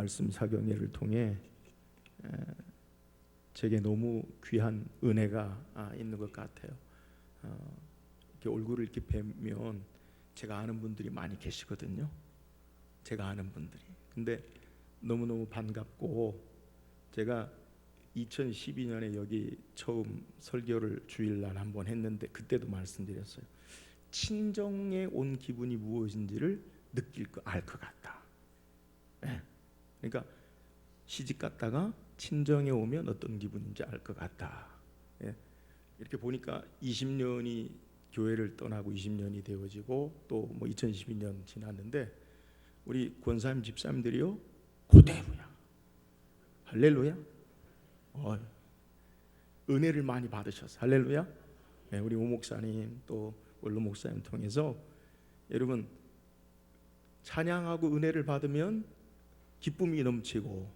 말씀 사경회를 통해 제게 너무 귀한 은혜가 있는 것 같아요. 이렇게 얼굴을 이렇게 뵈면 제가 아는 분들이 많이 계시거든요. 제가 아는 분들이. 근데 너무너무 반갑고, 제가 2012년에 여기 처음 설교를 주일날 한번 했는데 그때도 말씀드렸어요. 친정에 온 기분이 무엇인지를 느낄 알 것 같다. 그러니까 시집 갔다가 친정에 오면 어떤 기분인지 알 것 같다. 이렇게 보니까 20년이 교회를 떠나고 20년이 되어지고 또 뭐 2012년 지났는데 우리 권사님 집사님들이요 그대로야. 할렐루야. 은혜를 많이 받으셨어. 할렐루야. 우리 오 목사님 또 원로 목사님 통해서 여러분 찬양하고 은혜를 받으면 기쁨이 넘치고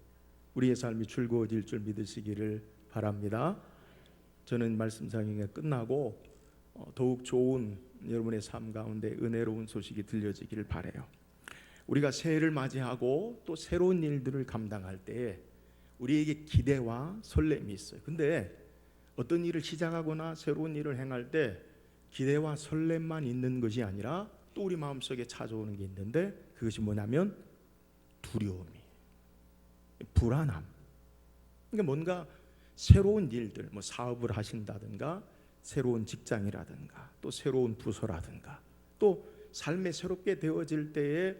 우리의 삶이 즐거워질 줄 믿으시기를 바랍니다. 저는 말씀 상행이 끝나고 더욱 좋은 여러분의 삶 가운데 은혜로운 소식이 들려지기를 바라요. 우리가 새해를 맞이하고 또 새로운 일들을 감당할 때 우리에게 기대와 설렘이 있어요. 근데 어떤 일을 시작하거나 새로운 일을 행할 때 기대와 설렘만 있는 것이 아니라 또 우리 마음속에 찾아오는 게 있는데 그것이 뭐냐면 두려움이, 불안함. 그러니까 뭔가 새로운 일들, 뭐 사업을 하신다든가 새로운 직장이라든가 또 새로운 부서라든가 또 삶에 새롭게 되어질 때에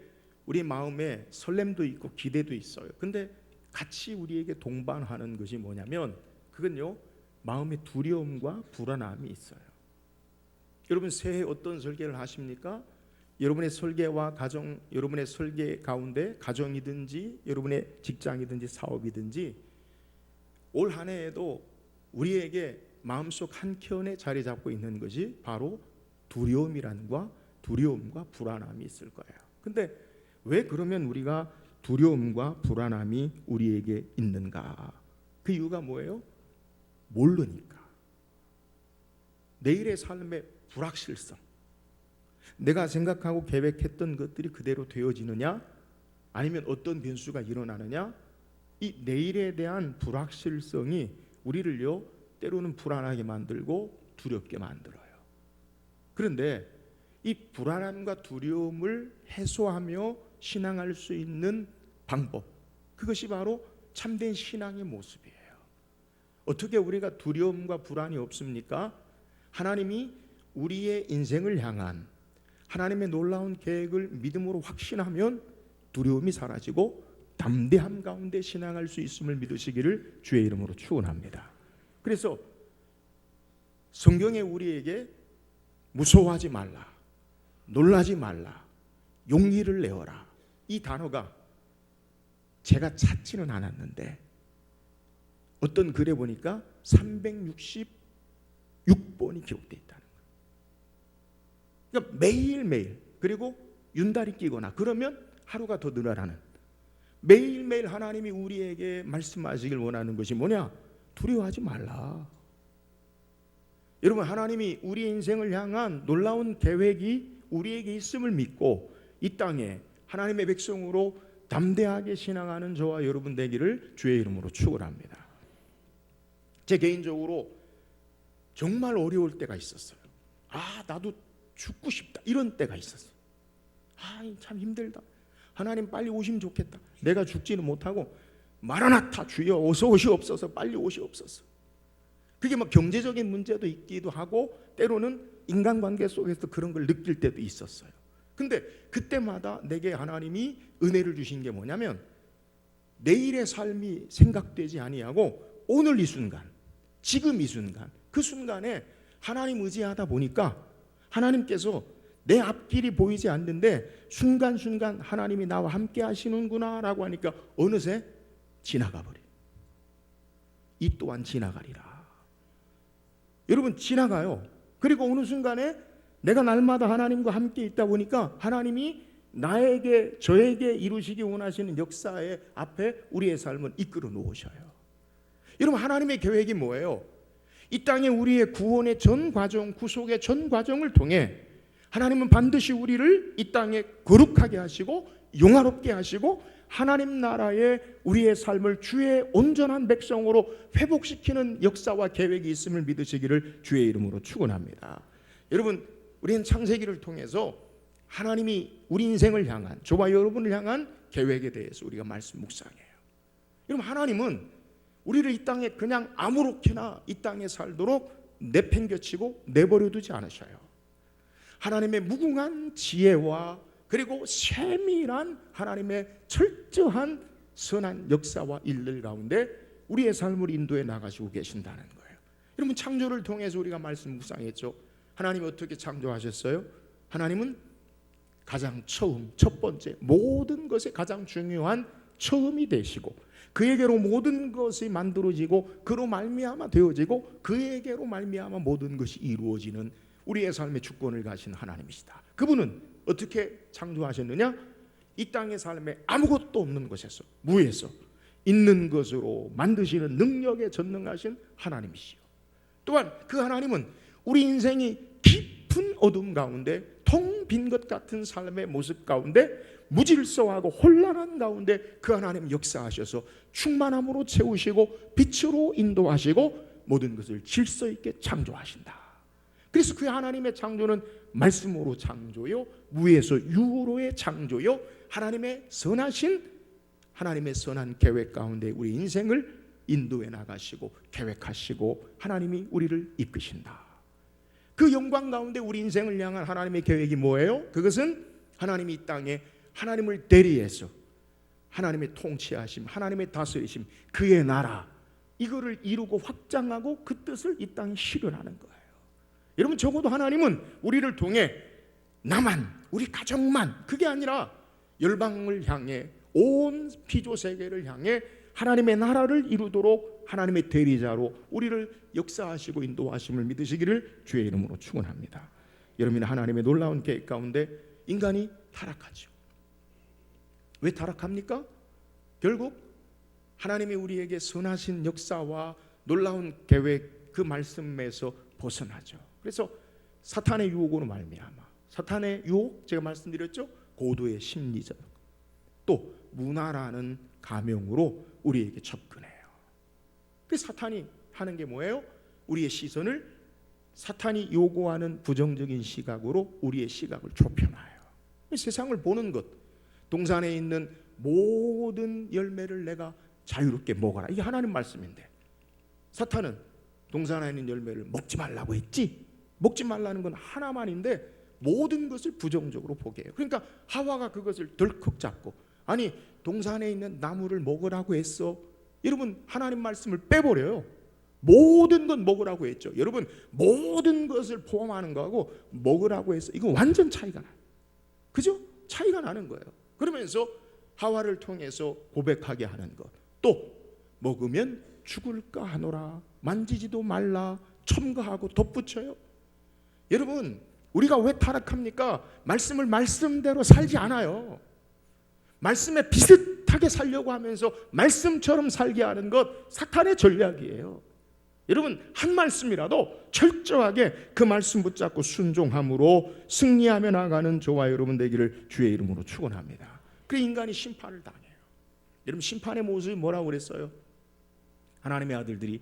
우리 마음에 설렘도 있고 기대도 있어요. 근데 같이 우리에게 동반하는 것이 뭐냐면 그건요 마음의 두려움과 불안함이 있어요. 여러분 새해 어떤 설계를 하십니까? 여러분의 설계와 가정, 여러분의 설계 가운데 가정이든지 여러분의 직장이든지 사업이든지 올 한 해에도 우리에게 마음속 한켠에 자리 잡고 있는 것이 바로 두려움과 불안함이 있을 거예요. 근데 왜 그러면 우리가 두려움과 불안함이 우리에게 있는가? 그 이유가 뭐예요? 모르니까. 내일의 삶의 불확실성. 내가 생각하고 계획했던 것들이 그대로 되어지느냐 아니면 어떤 변수가 일어나느냐, 이 내일에 대한 불확실성이 우리를요 때로는 불안하게 만들고 두렵게 만들어요. 그런데 이 불안함과 두려움을 해소하며 신앙할 수 있는 방법, 그것이 바로 참된 신앙의 모습이에요. 어떻게 우리가 두려움과 불안이 없습니까? 하나님이 우리의 인생을 향한 하나님의 놀라운 계획을 믿음으로 확신하면 두려움이 사라지고 담대함 가운데 신앙할 수 있음을 믿으시기를 주의 이름으로 축원합니다. 그래서 성경에 우리에게 무서워하지 말라, 놀라지 말라, 용기를 내어라, 이 단어가 제가 찾지는 않았는데 어떤 글에 보니까 366번이 기록되어 있다는 거예요. 그러니까 매일매일, 그리고 윤달이 끼거나 그러면 하루가 더 늘어나는, 매일매일 하나님이 우리에게 말씀하시길 원하는 것이 뭐냐? 두려워하지 말라. 여러분, 하나님이 우리 인생을 향한 놀라운 계획이 우리에게 있음을 믿고 이 땅에 하나님의 백성으로 담대하게 신앙하는 저와 여러분 되기를 주의 이름으로 축원합니다. 제 개인적으로 정말 어려울 때가 있었어요. 나도 죽고 싶다, 이런 때가 있었어요. 참 힘들다, 하나님 빨리 오시면 좋겠다. 내가 죽지는 못하고 마라나타 주여 어서 오시옵소서, 빨리 오시옵소서. 그게 막 경제적인 문제도 있기도 하고 때로는 인간관계 속에서 그런 걸 느낄 때도 있었어요. 근데 그때마다 내게 하나님이 은혜를 주신 게 뭐냐면 내일의 삶이 생각되지 아니하고 오늘 이 순간, 지금 이 순간, 그 순간에 하나님 의지하다 보니까 하나님께서 내 앞길이 보이지 않는데 순간순간 하나님이 나와 함께 하시는구나 라고 하니까 어느새 지나가 버려요. 이 또한 지나가리라. 여러분, 지나가요. 그리고 어느 순간에 내가 날마다 하나님과 함께 있다 보니까 하나님이 나에게, 저에게 이루시기 원하시는 역사의 앞에 우리의 삶을 이끌어 놓으셔요. 여러분, 하나님의 계획이 뭐예요? 이 땅에 우리의 구원의 전 과정, 구속의 전 과정을 통해 하나님은 반드시 우리를 이 땅에 거룩하게 하시고 영화롭게 하시고 하나님 나라에 우리의 삶을 주의 온전한 백성으로 회복시키는 역사와 계획이 있음을 믿으시기를 주의 이름으로 축원합니다. 여러분, 우리는 창세기를 통해서 하나님이 우리 인생을 향한, 저와 여러분을 향한 계획에 대해서 우리가 말씀 묵상해요. 여러분, 하나님은 우리를 이 땅에 그냥 아무렇게나 이 땅에 살도록 내팽겨치고 내버려두지 않으셔요. 하나님의 무궁한 지혜와 그리고 세밀한 하나님의 철저한 선한 역사와 일들 가운데 우리의 삶을 인도해 나가시고 계신다는 거예요. 여러분, 창조를 통해서 우리가 말씀 묵상했죠. 하나님이 어떻게 창조하셨어요? 하나님은 가장 처음, 첫 번째, 모든 것의 가장 중요한 처음이 되시고, 그에게로 모든 것이 만들어지고 그로 말미암아 되어지고 그에게로 말미암아 모든 것이 이루어지는 우리의 삶의 주권을 가신 하나님이시다. 그분은 어떻게 창조하셨느냐? 이 땅의 삶에 아무것도 없는 곳에서, 무에서 있는 것으로 만드시는 능력에 전능하신 하나님이시요. 또한 그 하나님은 우리 인생이 깊은 어둠 가운데 텅 빈 것 같은 삶의 모습 가운데 무질서하고 혼란한 가운데 그 하나님 역사하셔서 충만함으로 채우시고 빛으로 인도하시고 모든 것을 질서 있게 창조하신다. 그래서 그 하나님의 창조는 말씀으로 창조요, 무에서 유로의 창조요, 하나님의 선하신 하나님의 선한 계획 가운데 우리 인생을 인도해 나가시고 계획하시고 하나님이 우리를 이끄신다. 그 영광 가운데 우리 인생을 향한 하나님의 계획이 뭐예요? 그것은 하나님이 이 땅에 하나님을 대리해서 하나님의 통치하심, 하나님의 다스리심, 그의 나라, 이거를 이루고 확장하고 그 뜻을 이 땅에 실현하는 거예요. 여러분, 적어도 하나님은 우리를 통해 나만, 우리 가정만, 그게 아니라 열방을 향해, 온 피조 세계를 향해 하나님의 나라를 이루도록 하나님의 대리자로 우리를 역사하시고 인도하심을 믿으시기를 주의 이름으로 축원합니다. 여러분, 하나님의 놀라운 계획 가운데 인간이 타락하죠. 왜 타락합니까? 결국 하나님이 우리에게 선하신 역사와 놀라운 계획, 그 말씀에서 벗어나죠. 그래서 사탄의 유혹으로 말미암아, 사탄의 유혹, 제가 말씀드렸죠, 고도의 심리적, 또 문화라는 가명으로 우리에게 접근해요. 그 사탄이 하는 게 뭐예요? 우리의 시선을 사탄이 요구하는 부정적인 시각으로 우리의 시각을 좁혀놔요. 세상을 보는 것, 동산에 있는 모든 열매를 내가 자유롭게 먹어라, 이게 하나님 말씀인데 사탄은 동산에 있는 열매를 먹지 말라고 했지, 먹지 말라는 건 하나만인데 모든 것을 부정적으로 보게 해요. 그러니까 하와가 그것을 덜컥 잡고, 아니 동산에 있는 나무를 먹으라고 했어. 여러분, 하나님 말씀을 빼버려요. 모든 건 먹으라고 했죠. 여러분, 모든 것을 포함하는 거하고 먹으라고 했어, 이거 완전 차이가 나요. 그죠? 차이가 나는 거예요. 그러면서 하와를 통해서 고백하게 하는 것, 또 먹으면 죽을까 하노라, 만지지도 말라, 첨가하고 덧붙여요. 여러분, 우리가 왜 타락합니까? 말씀을 말씀대로 살지 않아요. 말씀에 비슷하게 살려고 하면서 말씀처럼 살게 하는 것, 사탄의 전략이에요. 여러분, 한 말씀이라도 철저하게 그 말씀 붙잡고 순종함으로 승리하며 나가는 저와 여러분 되기를 주의 이름으로 축원합니다. 그 인간이 심판을 당해요. 여러분, 심판의 모습이 뭐라고 그랬어요? 하나님의 아들들이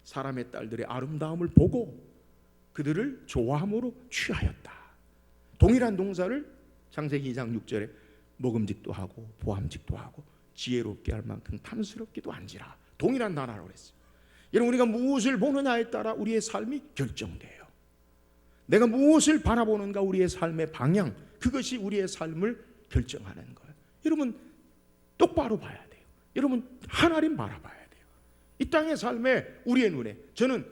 사람의 딸들의 아름다움을 보고 그들을 좋아함으로 취하였다. 동일한 동사를 창세기 2장 6절에 먹음직도 하고 보암직도 하고 지혜롭게 할 만큼 탐스럽기도 한지라, 동일한 단어로 그랬어요. 여러분, 우리가 무엇을 보느냐에 따라 우리의 삶이 결정돼요. 내가 무엇을 바라보는가, 우리의 삶의 방향, 그것이 우리의 삶을 결정하는 거예요. 여러분, 똑바로 봐야 돼요. 여러분, 하나님 바라봐야 돼요. 이 땅의 삶에 우리의 눈에, 저는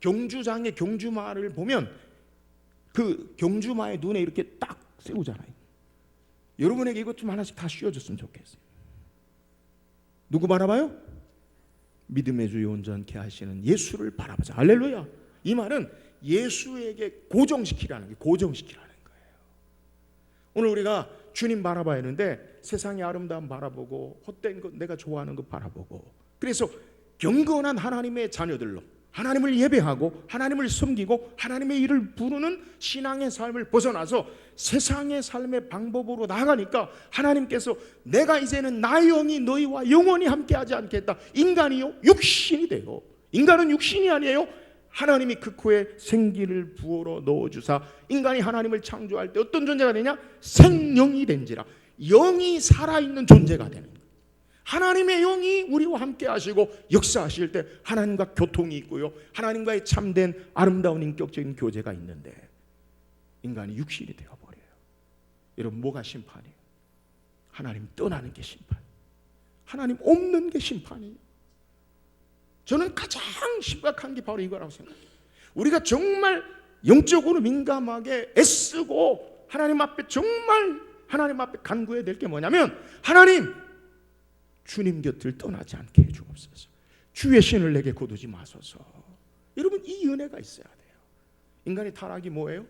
경주장의 경주마를 보면 그 경주마의 눈에 이렇게 딱 세우잖아요. 여러분에게 이것 좀 하나씩 다 씌워줬으면 좋겠어요. 누구 바라봐요? 믿음의 주 온전케 하시는 예수를 바라보자. 할렐루야. 이 말은 예수에게 고정시키라는 게, 고정시키라는 거예요. 오늘 우리가 주님 바라봐야 하는데 세상의 아름다움 바라보고 헛된 것, 내가 좋아하는 것 바라보고, 그래서 경건한 하나님의 자녀들로, 하나님을 예배하고 하나님을 섬기고 하나님의 일을 부르는 신앙의 삶을 벗어나서 세상의 삶의 방법으로 나아가니까 하나님께서 내가 이제는 나의 영이 너희와 영원히 함께하지 않겠다. 인간이요 육신이 돼요. 인간은 육신이 아니에요. 하나님이 그 코에 생기를 부어러 넣어주사 인간이 하나님을 창조할 때 어떤 존재가 되냐? 생명이 된지라. 영이 살아있는 존재가 되는 거예요. 하나님의 영이 우리와 함께 하시고 역사하실 때 하나님과 교통이 있고요, 하나님과의 참된 아름다운 인격적인 교제가 있는데 인간이 육신이 되어버려요. 여러분, 뭐가 심판이에요? 하나님 떠나는 게 심판이에요. 하나님 없는 게 심판이에요. 저는 가장 심각한 게 바로 이거라고 생각해요. 우리가 정말 영적으로 민감하게 애쓰고 하나님 앞에 정말 하나님 앞에 간구해야 될 게 뭐냐면, 하나님, 주님 곁을 떠나지 않게 해주옵소서. 주의 신을 내게 거두지 마소서. 여러분, 이 은혜가 있어야 돼요. 인간의 타락이 뭐예요?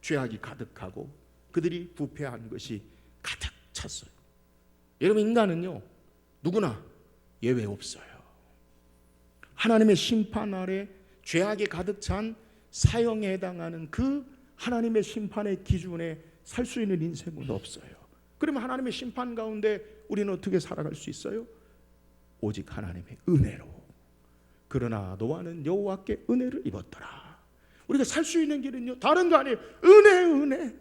죄악이 가득하고 그들이 부패한 것이 가득 찼어요. 여러분, 인간은요 누구나 예외 없어요. 하나님의 심판 아래 죄악이 가득 찬 사형에 해당하는 그 하나님의 심판의 기준에 살 수 있는 인생은 없어요. 그러면 하나님의 심판 가운데 우리는 어떻게 살아갈 수 있어요? 오직 하나님의 은혜로. 그러나 너와는 여호와께 은혜를 입었더라. 우리가 살 수 있는 길은요 다른 거 아니에요. 은혜.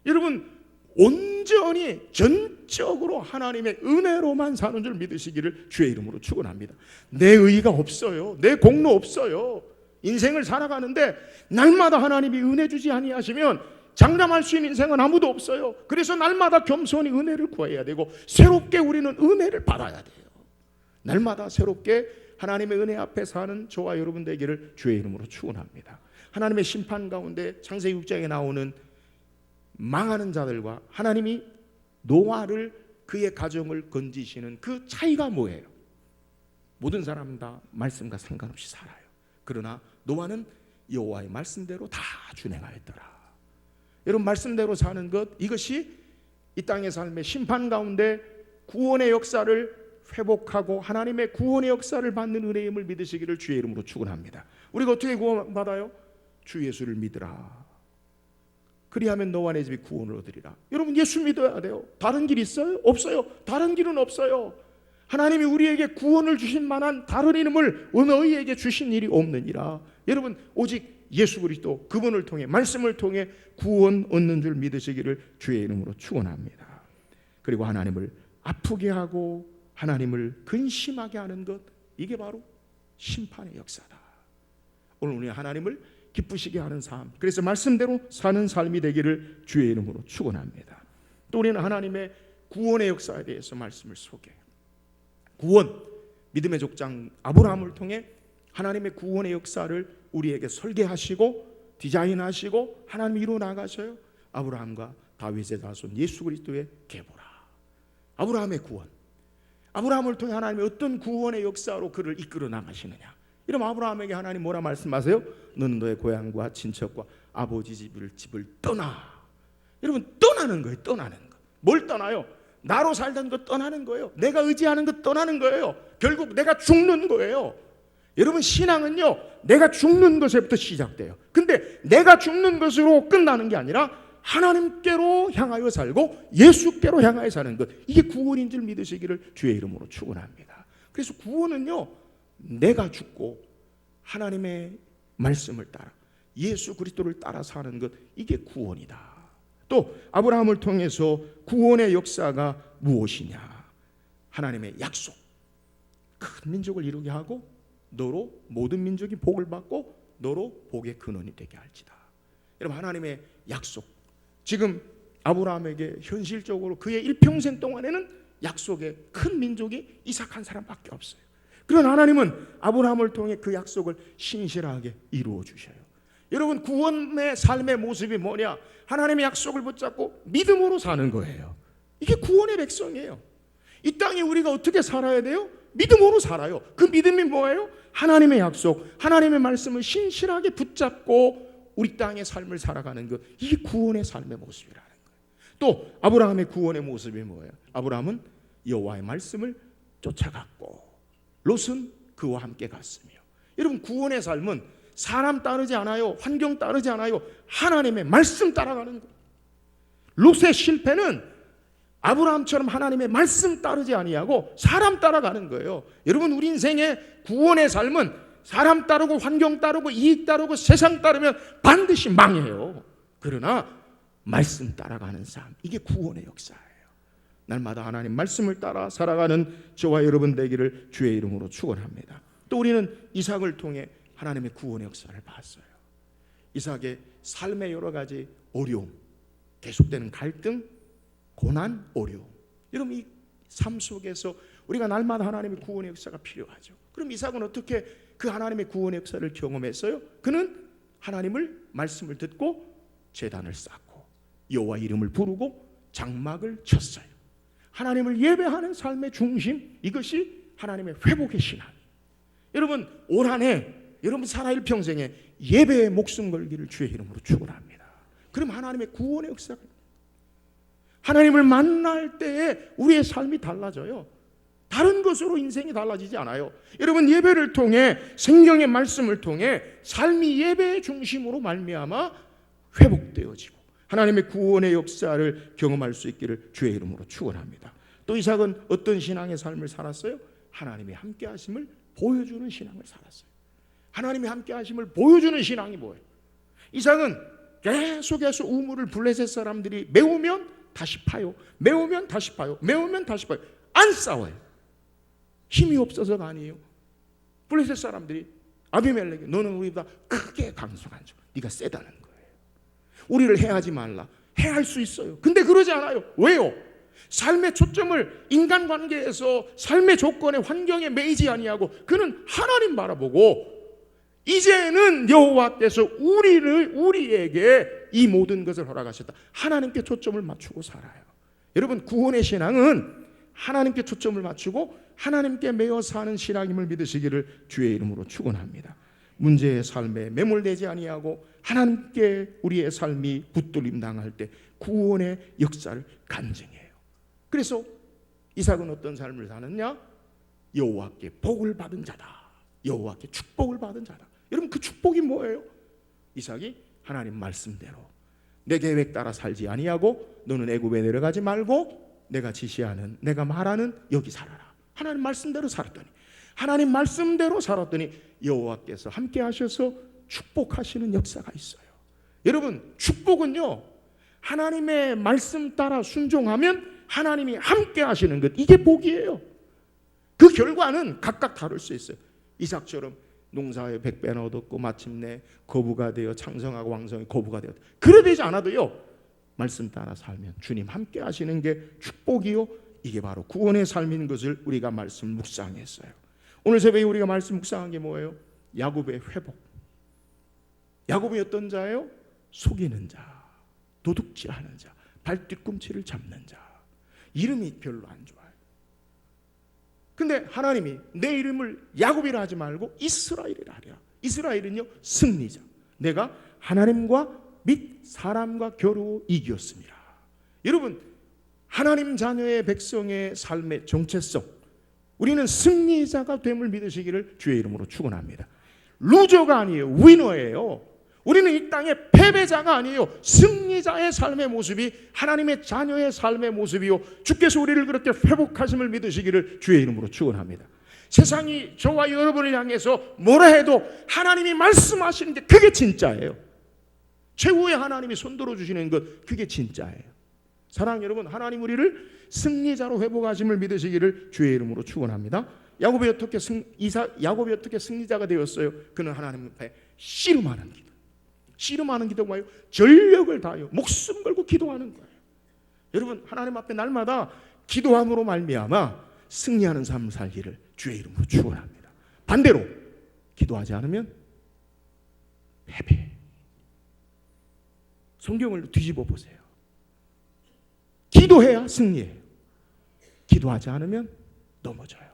여러분, 온전히 전적으로 하나님의 은혜로만 사는 줄 믿으시기를 주의 이름으로 축원합니다. 내 의가 없어요. 내 공로 없어요. 인생을 살아가는데 날마다 하나님이 은혜 주지 아니하시면 장담할 수 있는 인생은 아무도 없어요. 그래서 날마다 겸손히 은혜를 구해야 되고 새롭게 우리는 은혜를 받아야 돼요. 날마다 새롭게 하나님의 은혜 앞에 사는 저와 여러분 되기를 주의 이름으로 축원합니다. 하나님의 심판 가운데 창세기 6장에 나오는 망하는 자들과 하나님이 노아를 그의 가정을 건지시는 그 차이가 뭐예요? 모든 사람은 다 말씀과 상관없이 살아요. 그러나 노아는 여호와의 말씀대로 다 준행하였더라. 여러분, 말씀대로 사는 것, 이것이 이 땅의 삶의 심판 가운데 구원의 역사를 회복하고 하나님의 구원의 역사를 받는 은혜임을 믿으시기를 주의 이름으로 축원합니다. 우리가 어떻게 구원받아요? 주 예수를 믿으라. 그리하면 너와 내 집이 구원을 얻으리라. 여러분, 예수 믿어야 돼요. 다른 길 있어요? 없어요. 다른 길은 없어요. 하나님이 우리에게 구원을 주신 만한 다른 이름을 너희에게 주신 일이 없느니라. 여러분, 오직 예수 그리스도 그분을 통해 말씀을 통해 구원 얻는 줄 믿으시기를 주의 이름으로 축원합니다. 그리고 하나님을 아프게 하고 하나님을 근심하게 하는 것, 이게 바로 심판의 역사다. 오늘 우리 하나님을 기쁘시게 하는 삶, 그래서 말씀대로 사는 삶이 되기를 주의 이름으로 축원합니다. 또 우리는 하나님의 구원의 역사에 대해서 말씀을 소개해요. 구원, 믿음의 족장 아브라함을 통해 하나님의 구원의 역사를 우리에게 설계하시고 디자인하시고 하나님이 이루어 나가셔요. 아브라함과 다윗의 자손 예수 그리스도의 계보라. 아브라함의 구원, 아브라함을 통해 하나님이 어떤 구원의 역사로 그를 이끌어 나가시느냐. 이러면 아브라함에게 하나님 뭐라 말씀하세요? 너는 너의 고향과 친척과 아버지 집을 떠나. 여러분, 떠나는 거예요. 떠나는 거. 뭘 떠나요? 나로 살던 것 떠나는 거예요. 내가 의지하는 것 떠나는 거예요. 결국 내가 죽는 거예요. 여러분, 신앙은요 내가 죽는 것에부터 시작돼요. 근데 내가 죽는 것으로 끝나는 게 아니라 하나님께로 향하여 살고 예수께로 향하여 사는 것, 이게 구원인 줄 믿으시기를 주의 이름으로 축원합니다. 그래서 구원은요 내가 죽고 하나님의 말씀을 따라 예수 그리스도를 따라 사는 것, 이게 구원이다. 또 아브라함을 통해서 구원의 역사가 무엇이냐? 하나님의 약속, 큰 민족을 이루게 하고 너로 모든 민족이 복을 받고 너로 복의 근원이 되게 할지다. 여러분, 하나님의 약속, 지금 아브라함에게 현실적으로 그의 일평생 동안에는 약속의 큰 민족이 이삭 한 사람밖에 없어요. 그런 하나님은 아브라함을 통해 그 약속을 신실하게 이루어 주셔요. 여러분, 구원의 삶의 모습이 뭐냐? 하나님의 약속을 붙잡고 믿음으로 사는 거예요. 이게 구원의 백성이에요. 이 땅에 우리가 어떻게 살아야 돼요? 믿음으로 살아요. 그 믿음이 뭐예요? 하나님의 약속, 하나님의 말씀을 신실하게 붙잡고 우리 땅의 삶을 살아가는 것, 이게 구원의 삶의 모습이라는 거예요. 또 아브라함의 구원의 모습이 뭐예요? 아브라함은 여호와의 말씀을 쫓아갔고 롯은 그와 함께 갔으며 여러분, 구원의 삶은 사람 따르지 않아요. 환경 따르지 않아요. 하나님의 말씀 따라가는 거예요. 롯의 실패는 아브라함처럼 하나님의 말씀 따르지 아니하고 사람 따라가는 거예요. 여러분, 우리 인생의 구원의 삶은 사람 따르고 환경 따르고 이익 따르고 세상 따르면 반드시 망해요. 그러나 말씀 따라가는 삶, 이게 구원의 역사예요. 날마다 하나님 말씀을 따라 살아가는 저와 여러분 되기를 주의 이름으로 축원합니다. 또 우리는 이삭을 통해 하나님의 구원의 역사를 봤어요. 이삭의 삶의 여러 가지 어려움, 계속되는 갈등, 고난, 어려움. 여러분, 이 삶 속에서 우리가 날마다 하나님의 구원의 역사가 필요하죠. 그럼 이삭은 어떻게 그 하나님의 구원의 역사를 경험했어요? 그는 하나님을 말씀을 듣고 제단을 쌓고 여호와 이름을 부르고 장막을 쳤어요. 하나님을 예배하는 삶의 중심, 이것이 하나님의 회복의 신앙. 여러분, 올 한 해 여러분 살아일 평생에 예배에 목숨 걸기를 주의 이름으로 축원합니다. 그럼 하나님의 구원의 역사가, 하나님을 만날 때에 우리의 삶이 달라져요. 다른 것으로 인생이 달라지지 않아요. 여러분, 예배를 통해, 성경의 말씀을 통해 삶이 예배의 중심으로 말미암아 회복되어지고 하나님의 구원의 역사를 경험할 수 있기를 주의 이름으로 축원합니다. 또 이삭은 어떤 신앙의 삶을 살았어요? 하나님의 함께 하심을 보여주는 신앙을 살았어요. 하나님의 함께 하심을 보여주는 신앙이 뭐예요? 이삭은 계속해서 우물을 블레셋 사람들이 메우면 다시 파요. 메우면 다시 파요. 메우면 다시 파요. 안 싸워요. 힘이 없어서가 아니에요. 블레셋 사람들이 아비멜렉이, 너는 우리보다 크게 강성한 자, 네가 세다는 거예요. 우리를 해하지 말라. 해할 수 있어요. 근데 그러지 않아요. 왜요? 삶의 초점을 인간관계에서 삶의 조건에, 환경에 매이지 아니하고 그는 하나님 바라보고, 이제는 여호와께서 우리에게 이 모든 것을 허락하셨다. 하나님께 초점을 맞추고 살아요. 여러분, 구원의 신앙은 하나님께 초점을 맞추고 하나님께 매여 사는 신앙임을 믿으시기를 주의 이름으로 축원합니다. 문제의 삶에 매몰되지 아니하고 하나님께 우리의 삶이 붙들림 당할 때 구원의 역사를 간증해요. 그래서 이삭은 어떤 삶을 사느냐? 여호와께 복을 받은 자다. 여호와께 축복을 받은 자다. 여러분, 그 축복이 뭐예요? 이삭이 하나님 말씀대로 내 계획 따라 살지 아니하고 너는 애굽에 내려가지 말고 내가 지시하는, 내가 말하는 여기 살아라. 하나님 말씀대로 살았더니, 하나님 말씀대로 살았더니 여호와께서 함께 하셔서 축복하시는 역사가 있어요. 여러분, 축복은요, 하나님의 말씀 따라 순종하면 하나님이 함께 하시는 것, 이게 복이에요. 그 결과는 각각 다를 수 있어요. 이삭처럼 농사에 100배나 얻었고 마침내 거부가 되어 창성하고 왕성히 거부가 되었다. 그래 되지 않아도요, 말씀 따라 살면 주님 함께 하시는 게 축복이요, 이게 바로 구원의 삶인 것을 우리가 말씀 묵상했어요. 오늘 새벽에 우리가 말씀 묵상한 게 뭐예요? 야곱의 회복. 야곱이 어떤 자예요? 속이는 자, 도둑질하는 자, 발뒤꿈치를 잡는 자. 이름이 별로 안 좋아요. 근데 하나님이 내 이름을 야곱이라 하지 말고 이스라엘이라 하랴. 이스라엘은요, 승리자. 내가 하나님과 및 사람과 겨루어 이겼습니다. 여러분, 하나님 자녀의 백성의 삶의 정체성, 우리는 승리자가 됨을 믿으시기를 주의 이름으로 축원합니다. 루저가 아니에요. 위너예요. 우리는 이 땅의 패배자가 아니에요. 승리자의 삶의 모습이 하나님의 자녀의 삶의 모습이요, 주께서 우리를 그렇게 회복하심을 믿으시기를 주의 이름으로 축원합니다. 세상이 저와 여러분을 향해서 뭐라 해도 하나님이 말씀하시는 게 그게 진짜예요. 최후의 하나님이 손들어 주시는 것, 그게 진짜예요. 사랑하는 여러분, 하나님 우리를 승리자로 회복하심을 믿으시기를 주의 이름으로 축원합니다. 야곱이 어떻게 승리자가 되었어요? 그는 하나님 앞에 씨름하는 기도. 씨름하는 기도가 뭐예요? 전력을 다하여 목숨 걸고 기도하는 거예요. 여러분, 하나님 앞에 날마다 기도함으로 말미암아 승리하는 삶을 살기를 주의 이름으로 축원합니다. 반대로 기도하지 않으면 패배. 성경을 뒤집어 보세요. 기도해야 승리해요. 기도하지 않으면 넘어져요.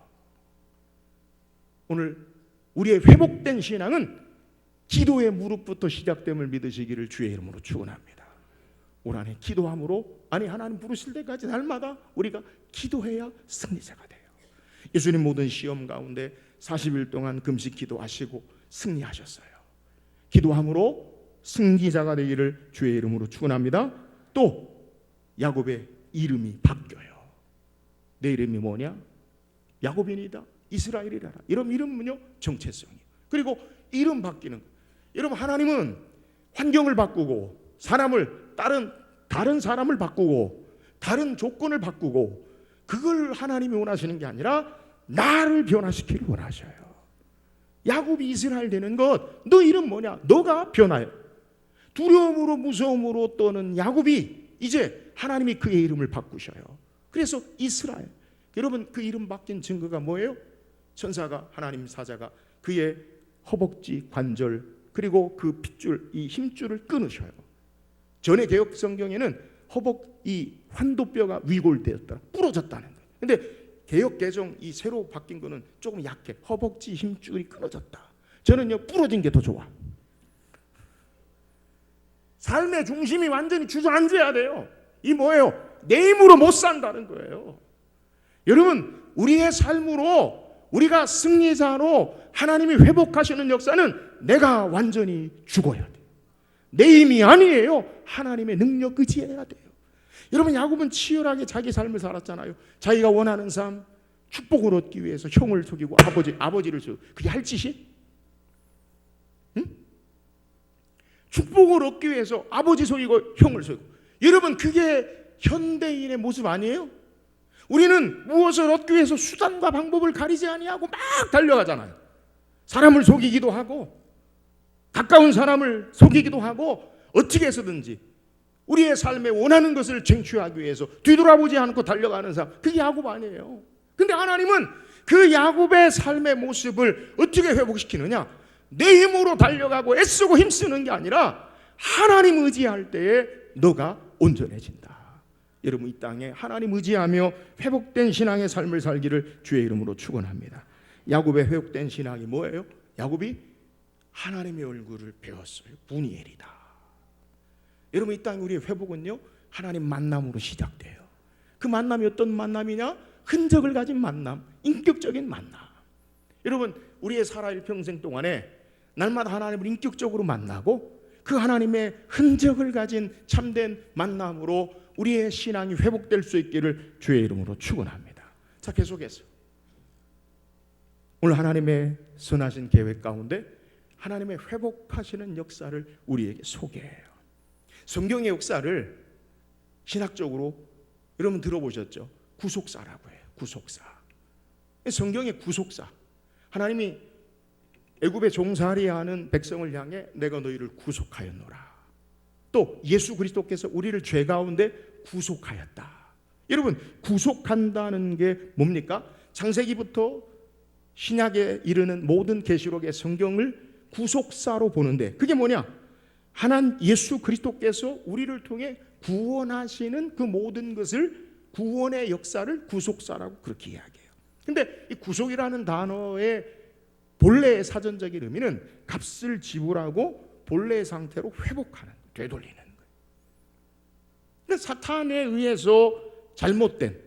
오늘 우리의 회복된 신앙은 기도의 무릎부터 시작됨을 믿으시기를 주의 이름으로 축원합니다. 올 한 해 기도함으로, 아니 하나님 부르실 때까지 날마다 우리가 기도해야 승리자가 돼요. 예수님 모든 시험 가운데 40일 동안 금식 기도하시고 승리하셨어요. 기도함으로 승리자가 되기를 주의 이름으로 축원합니다. 또 야곱의 이름이 바뀌어요. 내 이름이 뭐냐? 야곱이니다. 이스라엘이라. 이런 이름은요 정체성이에요. 그리고 이름 바뀌는 거예요. 여러분, 하나님은 환경을 바꾸고 사람을 다른 사람을 바꾸고 다른 조건을 바꾸고 그걸 하나님이 원하시는 게 아니라 나를 변화시키기를 원하셔요. 야곱이 이스라엘 되는 것, 너 이름 뭐냐? 너가 변화해. 두려움으로 무서움으로 떠는 야곱이 이제 하나님이 그의 이름을 바꾸셔요. 그래서 이스라엘. 여러분, 그 이름 바뀐 증거가 뭐예요? 천사가, 하나님 사자가 그의 허벅지 관절 그리고 그 핏줄, 이 힘줄을 끊으셔요. 전에 개혁 성경에는 이 환도뼈가 위골되었다, 부러졌다는 거예요. 근데 개혁 개정 이 새로 바뀐 거는 조금 약해. 허벅지 힘줄이 끊어졌다. 저는요 부러진 게 더 좋아. 삶의 중심이 완전히 주저앉아야 돼요. 이 뭐예요? 내 힘으로 못 산다는 거예요. 여러분, 우리의 삶으로 우리가 승리자로 하나님이 회복하시는 역사는 내가 완전히 죽어야 돼요. 내 힘이 아니에요. 하나님의 능력 의지해야 돼요. 여러분, 야곱은 치열하게 자기 삶을 살았잖아요. 자기가 원하는 삶, 축복을 얻기 위해서 형을 속이고 아버지를 속이고. 그게 할 짓이? 응? 축복을 얻기 위해서 아버지 속이고 형을 속이고. 여러분, 그게 현대인의 모습 아니에요? 우리는 무엇을 얻기 위해서 수단과 방법을 가리지 아니하고 막 달려가잖아요. 사람을 속이기도 하고 가까운 사람을 속이기도 하고 어떻게 해서든지 우리의 삶에 원하는 것을 쟁취하기 위해서 뒤돌아보지 않고 달려가는 사람, 그게 야곱 아니에요. 근데 하나님은 그 야곱의 삶의 모습을 어떻게 회복시키느냐? 내 힘으로 달려가고 애쓰고 힘쓰는 게 아니라 하나님 의지할 때에 너가 온전해진다. 여러분, 이 땅에 하나님 의지하며 회복된 신앙의 삶을 살기를 주의 이름으로 축원합니다. 야곱의 회복된 신앙이 뭐예요? 야곱이 하나님의 얼굴을 배웠어요. 분이엘이다. 여러분, 이 땅에 우리의 회복은요 하나님 만남으로 시작돼요. 그 만남이 어떤 만남이냐? 흔적을 가진 만남, 인격적인 만남. 여러분, 우리의 살아일 평생 동안에 날마다 하나님을 인격적으로 만나고 그 하나님의 흔적을 가진 참된 만남으로 우리의 신앙이 회복될 수 있기를 주의 이름으로 축원합니다. 자, 계속해서 오늘 하나님의 선하신 계획 가운데 하나님의 회복하시는 역사를 우리에게 소개해요. 성경의 역사를 신학적으로 여러분 들어보셨죠? 구속사라고 해요. 구속사. 성경의 구속사. 하나님이 애굽에 종살이하는 백성을 향해 내가 너희를 구속하였노라. 또 예수 그리스도께서 우리를 죄 가운데 구속하였다. 여러분, 구속한다는 게 뭡니까? 창세기부터 신약에 이르는 모든 계시록의 성경을 구속사로 보는데 그게 뭐냐? 하나님 예수 그리스도께서 우리를 통해 구원하시는 그 모든 것을, 구원의 역사를 구속사라고 그렇게 이야기해요. 근데 이 구속이라는 단어의 본래의 사전적인 의미는 값을 지불하고 본래의 상태로 회복하는, 되돌리는 거예요. 근데 사탄에 의해서 잘못된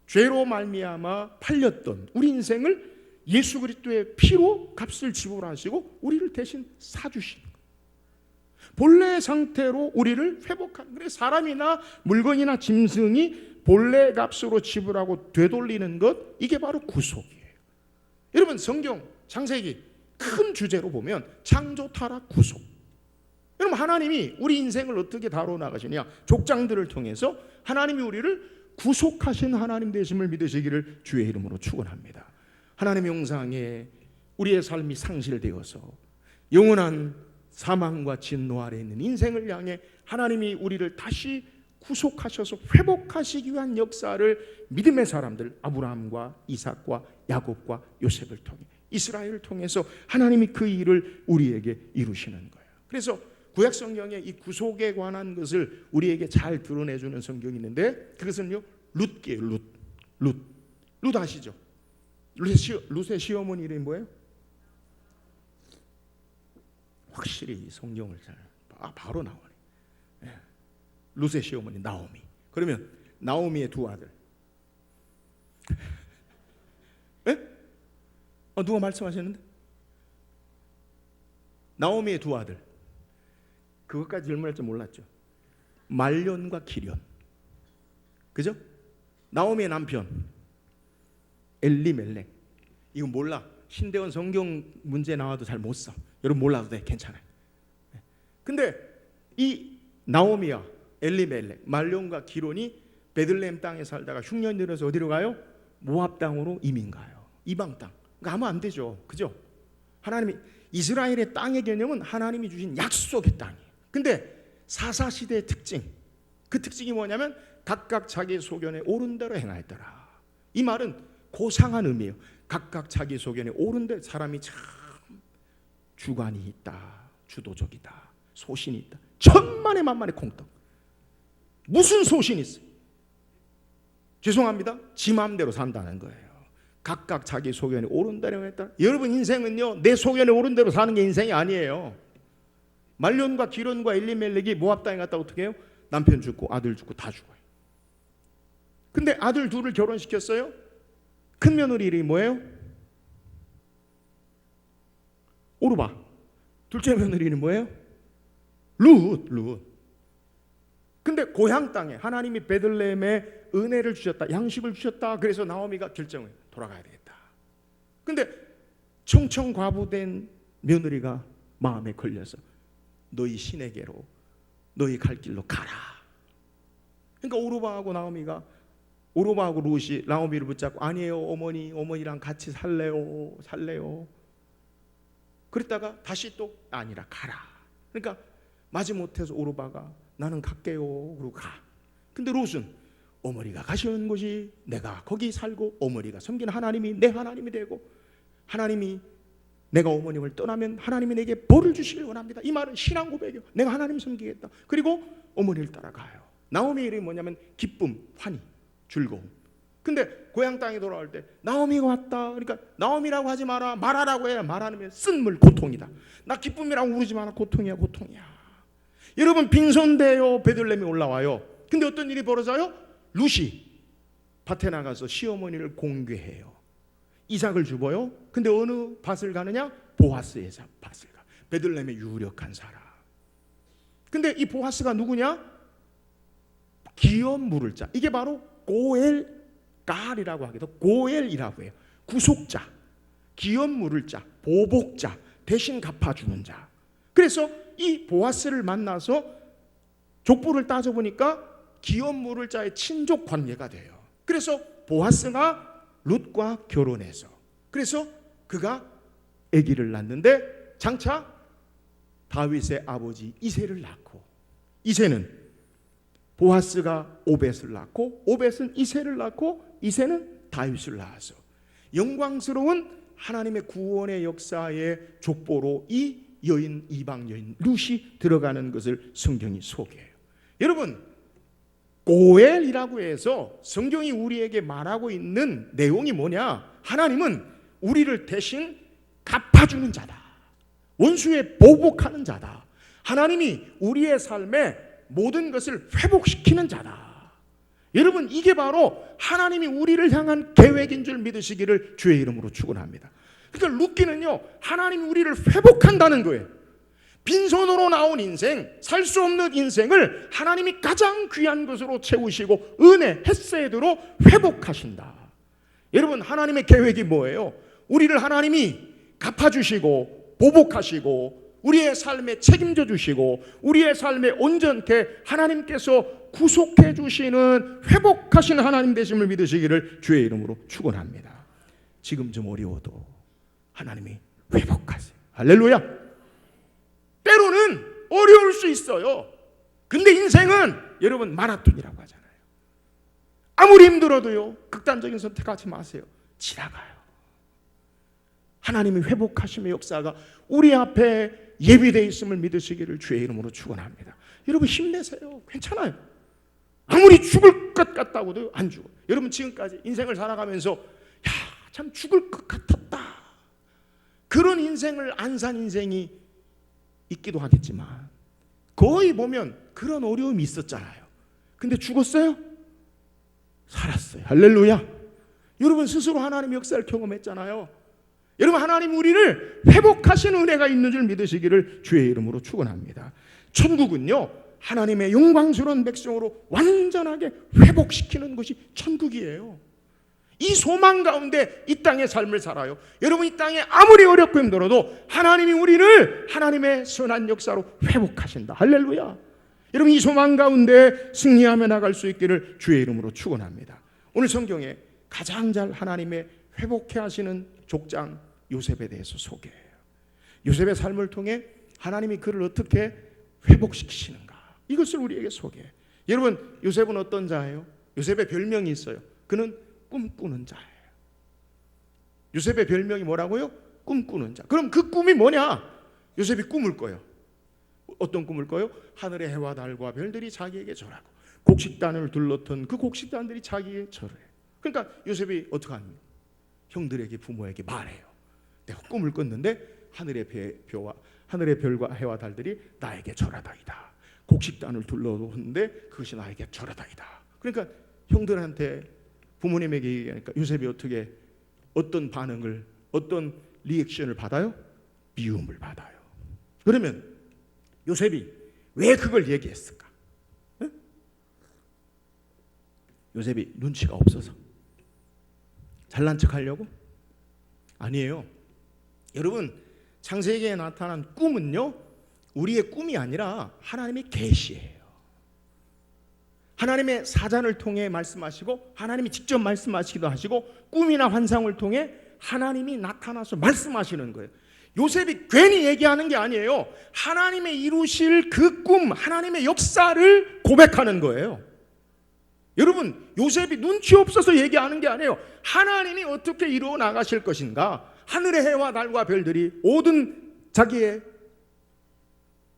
죄로 말미암아 팔렸던 우리 인생을 예수 그리스도의 피로 값을 지불하시고 우리를 대신 사주신 거예요. 본래의 상태로 우리를 회복하는. 그래서 사람이나 물건이나 짐승이 본래 값으로 지불하고 되돌리는 것, 이게 바로 구속이에요. 여러분, 성경 창세기 큰 주제로 보면 창조, 타락, 구속. 여러분, 하나님이 우리 인생을 어떻게 다루어 나가시냐? 족장들을 통해서 하나님이 우리를 구속하신 하나님 되심을 믿으시기를 주의 이름으로 축원합니다. 하나님의 영상에 우리의 삶이 상실되어서 영원한 사망과 진노 아래 있는 인생을 향해 하나님이 우리를 다시 구속하셔서 회복하시기 위한 역사를 믿음의 사람들, 아브라함과 이삭과 야곱과 요셉을 통해, 이스라엘을 통해서 하나님이 그 일을 우리에게 이루시는 거예요. 그래서 구약 성경에 이 구속에 관한 것을 우리에게 잘 드러내주는 성경이 있는데 그것은요 룻기예요. 룻 아시죠? 룻의 시어머니 이름이 뭐예요? 확실히 성경을 잘 바로 나오네. 룻의 시어머니 나오미. 그러면 나오미의 두 아들 누가 말씀하셨는데? 나오미의 두 아들. 그것까지 질문할 줄 몰랐죠. 말론과 기련. 그죠? 나오미의 남편 엘리멜렉. 이거 몰라. 신대원 성경 문제 나와도 잘 못 써. 여러분 몰라도 돼. 괜찮아요. 근데 이 나오미와 엘리멜렉, 말론과 기론이 베들레헴 땅에 살다가 흉년 들어서 어디로 가요? 모압 땅으로 이민 가요. 이방 땅. 그러니까 하면 안 되죠. 그죠? 하나님이 이스라엘의 땅의 개념은 하나님이 주신 약속의 땅이에요. 근데 사사시대의 특징, 그 특징이 뭐냐면 각각 자기 소견에 옳은 대로 행하였더라. 이 말은 고상한 의미예요. 각각 자기 소견에 옳은 대로 사람이 참 주관이 있다, 주도적이다, 소신이 있다. 천만에 만만의 콩떡. 무슨 소신이 있어요? 죄송합니다. 지 마음대로 산다는 거예요. 각각 자기 소견에 옳은 대로 했다. 여러분 인생은요, 내 소견에 옳은 대로 사는 게 인생이 아니에요. 말론과 기론과 엘리멜렉이 모압 땅에 갔다 어떻게 해요? 남편 죽고 아들 죽고 다 죽어요. 근데 아들 둘을 결혼시켰어요. 큰 며느리 이름이 뭐예요? 오르바. 둘째 며느리 이름이 뭐예요? 룻. 근데 고향 땅에 하나님이 베들레헴에 은혜를 주셨다, 양식을 주셨다. 그래서 나오미가 결정을 돌아가야 되겠다. 근데 청청과부된 며느리가 마음에 걸려서 너희 시내게로, 너희 갈 길로 가라. 그러니까 오르바하고 룻이 나오미를 붙잡고 아니에요 어머니랑 같이 살래요. 그랬다가 다시 또 아니라 가라. 그러니까 마지못해서 오르바가 나는 갈게요 그러고 가. 근데 룻은 어머니가 가시는 곳이 내가 거기 살고 어머니가 섬기는 하나님이 내 하나님이 되고 하나님이 내가 어머님을 떠나면 하나님이 내게 벌을 주시길 원합니다. 이 말은 신앙 고백이요. 내가 하나님 섬기겠다. 그리고 어머니를 따라가요. 나오미의 이름이 뭐냐면 기쁨, 환희, 즐거움. 근데 고향 땅에 돌아올 때 나오미가 왔다. 그러니까 나오미라고 하지 마라. 말하라고 해야 말하면 쓴물 고통이다. 나 기쁨이라고 부르지 마라. 고통이야. 여러분 빈손대요. 베들레헴에 올라와요. 근데 어떤 일이 벌어져요? 룻이 밭에 나가서 시어머니를 공개해요. 이삭을 주어요. 근데 어느 밭을 가느냐? 보아스의 밭을 가. 베들레헴의 유력한 사람. 근데 이 보아스가 누구냐? 기업 물을 자. 이게 바로 고엘갈이라고 하기도 고엘이라고 해요. 구속자, 기업 물을 자, 보복자, 대신 갚아주는 자. 그래서 이 보아스를 만나서 족보를 따져보니까 기업 물을 자의 친족 관계가 돼요. 그래서 보아스가 룻과 결혼해서 그래서 그가 아기를 낳는데 장차 다윗의 아버지 이새를 낳고 이새는 보아스가 오벳을 낳고 오벳은 이새를 낳고 이새는 다윗을 낳아서 영광스러운 하나님의 구원의 역사의 족보로 이 여인 이방 여인 룻이 들어가는 것을 성경이 소개해요. 여러분 고엘이라고 해서 성경이 우리에게 말하고 있는 내용이 뭐냐? 하나님은 우리를 대신 갚아주는 자다. 원수에 보복하는 자다. 하나님이 우리의 삶에 모든 것을 회복시키는 자다. 여러분 이게 바로 하나님이 우리를 향한 계획인 줄 믿으시기를 주의 이름으로 축원합니다. 그러니까 룻기는요 하나님이 우리를 회복한다는 거예요. 빈손으로 나온 인생, 살 수 없는 인생을 하나님이 가장 귀한 것으로 채우시고 은혜, 헤세드로 회복하신다. 여러분 하나님의 계획이 뭐예요? 우리를 하나님이 갚아주시고 보복하시고 우리의 삶에 책임져 주시고 우리의 삶에 온전케 하나님께서 구속해 주시는 회복하시는 하나님 되심을 믿으시기를 주의 이름으로 축원합니다. 지금 좀 어려워도 하나님이 회복하세요. 할렐루야. 때로는 어려울 수 있어요. 근데 인생은 여러분 마라톤이라고 하잖아요. 아무리 힘들어도요 극단적인 선택하지 마세요. 지나가요. 하나님이 회복하심의 역사가 우리 앞에 예비되어 있음을 믿으시기를 주의 이름으로 축원합니다. 여러분 힘내세요. 괜찮아요. 아무리 죽을 것 같다고도 안 죽어요. 여러분 지금까지 인생을 살아가면서 참 죽을 것 같았다 그런 인생을 안 산 인생이 있기도 하겠지만 거의 보면 그런 어려움이 있었잖아요. 근데 죽었어요? 살았어요. 할렐루야. 여러분 스스로 하나님의 역사를 경험했잖아요. 여러분, 하나님 우리를 회복하시는 은혜가 있는 줄 믿으시기를 주의 이름으로 축원합니다. 천국은요, 하나님의 영광스러운 백성으로 완전하게 회복시키는 것이 천국이에요. 이 소망 가운데 이 땅의 삶을 살아요. 여러분, 이 땅에 아무리 어렵고 힘들어도 하나님이 우리를 하나님의 선한 역사로 회복하신다. 할렐루야. 여러분, 이 소망 가운데 승리하며 나갈 수 있기를 주의 이름으로 축원합니다. 오늘 성경에 가장 잘 하나님의 회복해 하시는 족장 요셉에 대해서 소개해요. 요셉의 삶을 통해 하나님이 그를 어떻게 회복시키시는가, 이것을 우리에게 소개해요. 여러분, 요셉은 어떤 자예요? 요셉의 별명이 있어요. 그는 꿈꾸는 자예요. 요셉의 별명이 뭐라고요? 꿈꾸는 자. 그럼 그 꿈이 뭐냐? 요셉이 꿈을 꿔요. 어떤 꿈을 꿔요? 하늘의 해와 달과 별들이 자기에게 절하고 곡식단을 둘렀던 그 곡식단들이 자기에게 절해요. 그러니까 요셉이 어떻게 합니까? 형들에게, 부모에게 말해요. 내가 꿈을 꿨는데 하늘의 별과 해와 달들이 나에게 절하다이다. 곡식단을 둘러놓는데 그것이 나에게 절하다이다. 그러니까 형들한테, 부모님에게 얘기하니까 요셉이 어떤 반응을, 어떤 리액션을 받아요? 미움을 받아요. 그러면 요셉이 왜 그걸 얘기했을까? 네? 요셉이 눈치가 없어서 잘난 척 하려고? 아니에요. 여러분, 창세기에 나타난 꿈은요, 우리의 꿈이 아니라 하나님의 계시예요. 하나님의 사자를 통해 말씀하시고 하나님이 직접 말씀하시기도 하시고 꿈이나 환상을 통해 하나님이 나타나서 말씀하시는 거예요. 요셉이 괜히 얘기하는 게 아니에요. 하나님의 이루실 그 꿈, 하나님의 역사를 고백하는 거예요. 여러분, 요셉이 눈치 없어서 얘기하는 게 아니에요. 하나님이 어떻게 이루어 나가실 것인가, 하늘의 해와 달과 별들이, 모든 자기의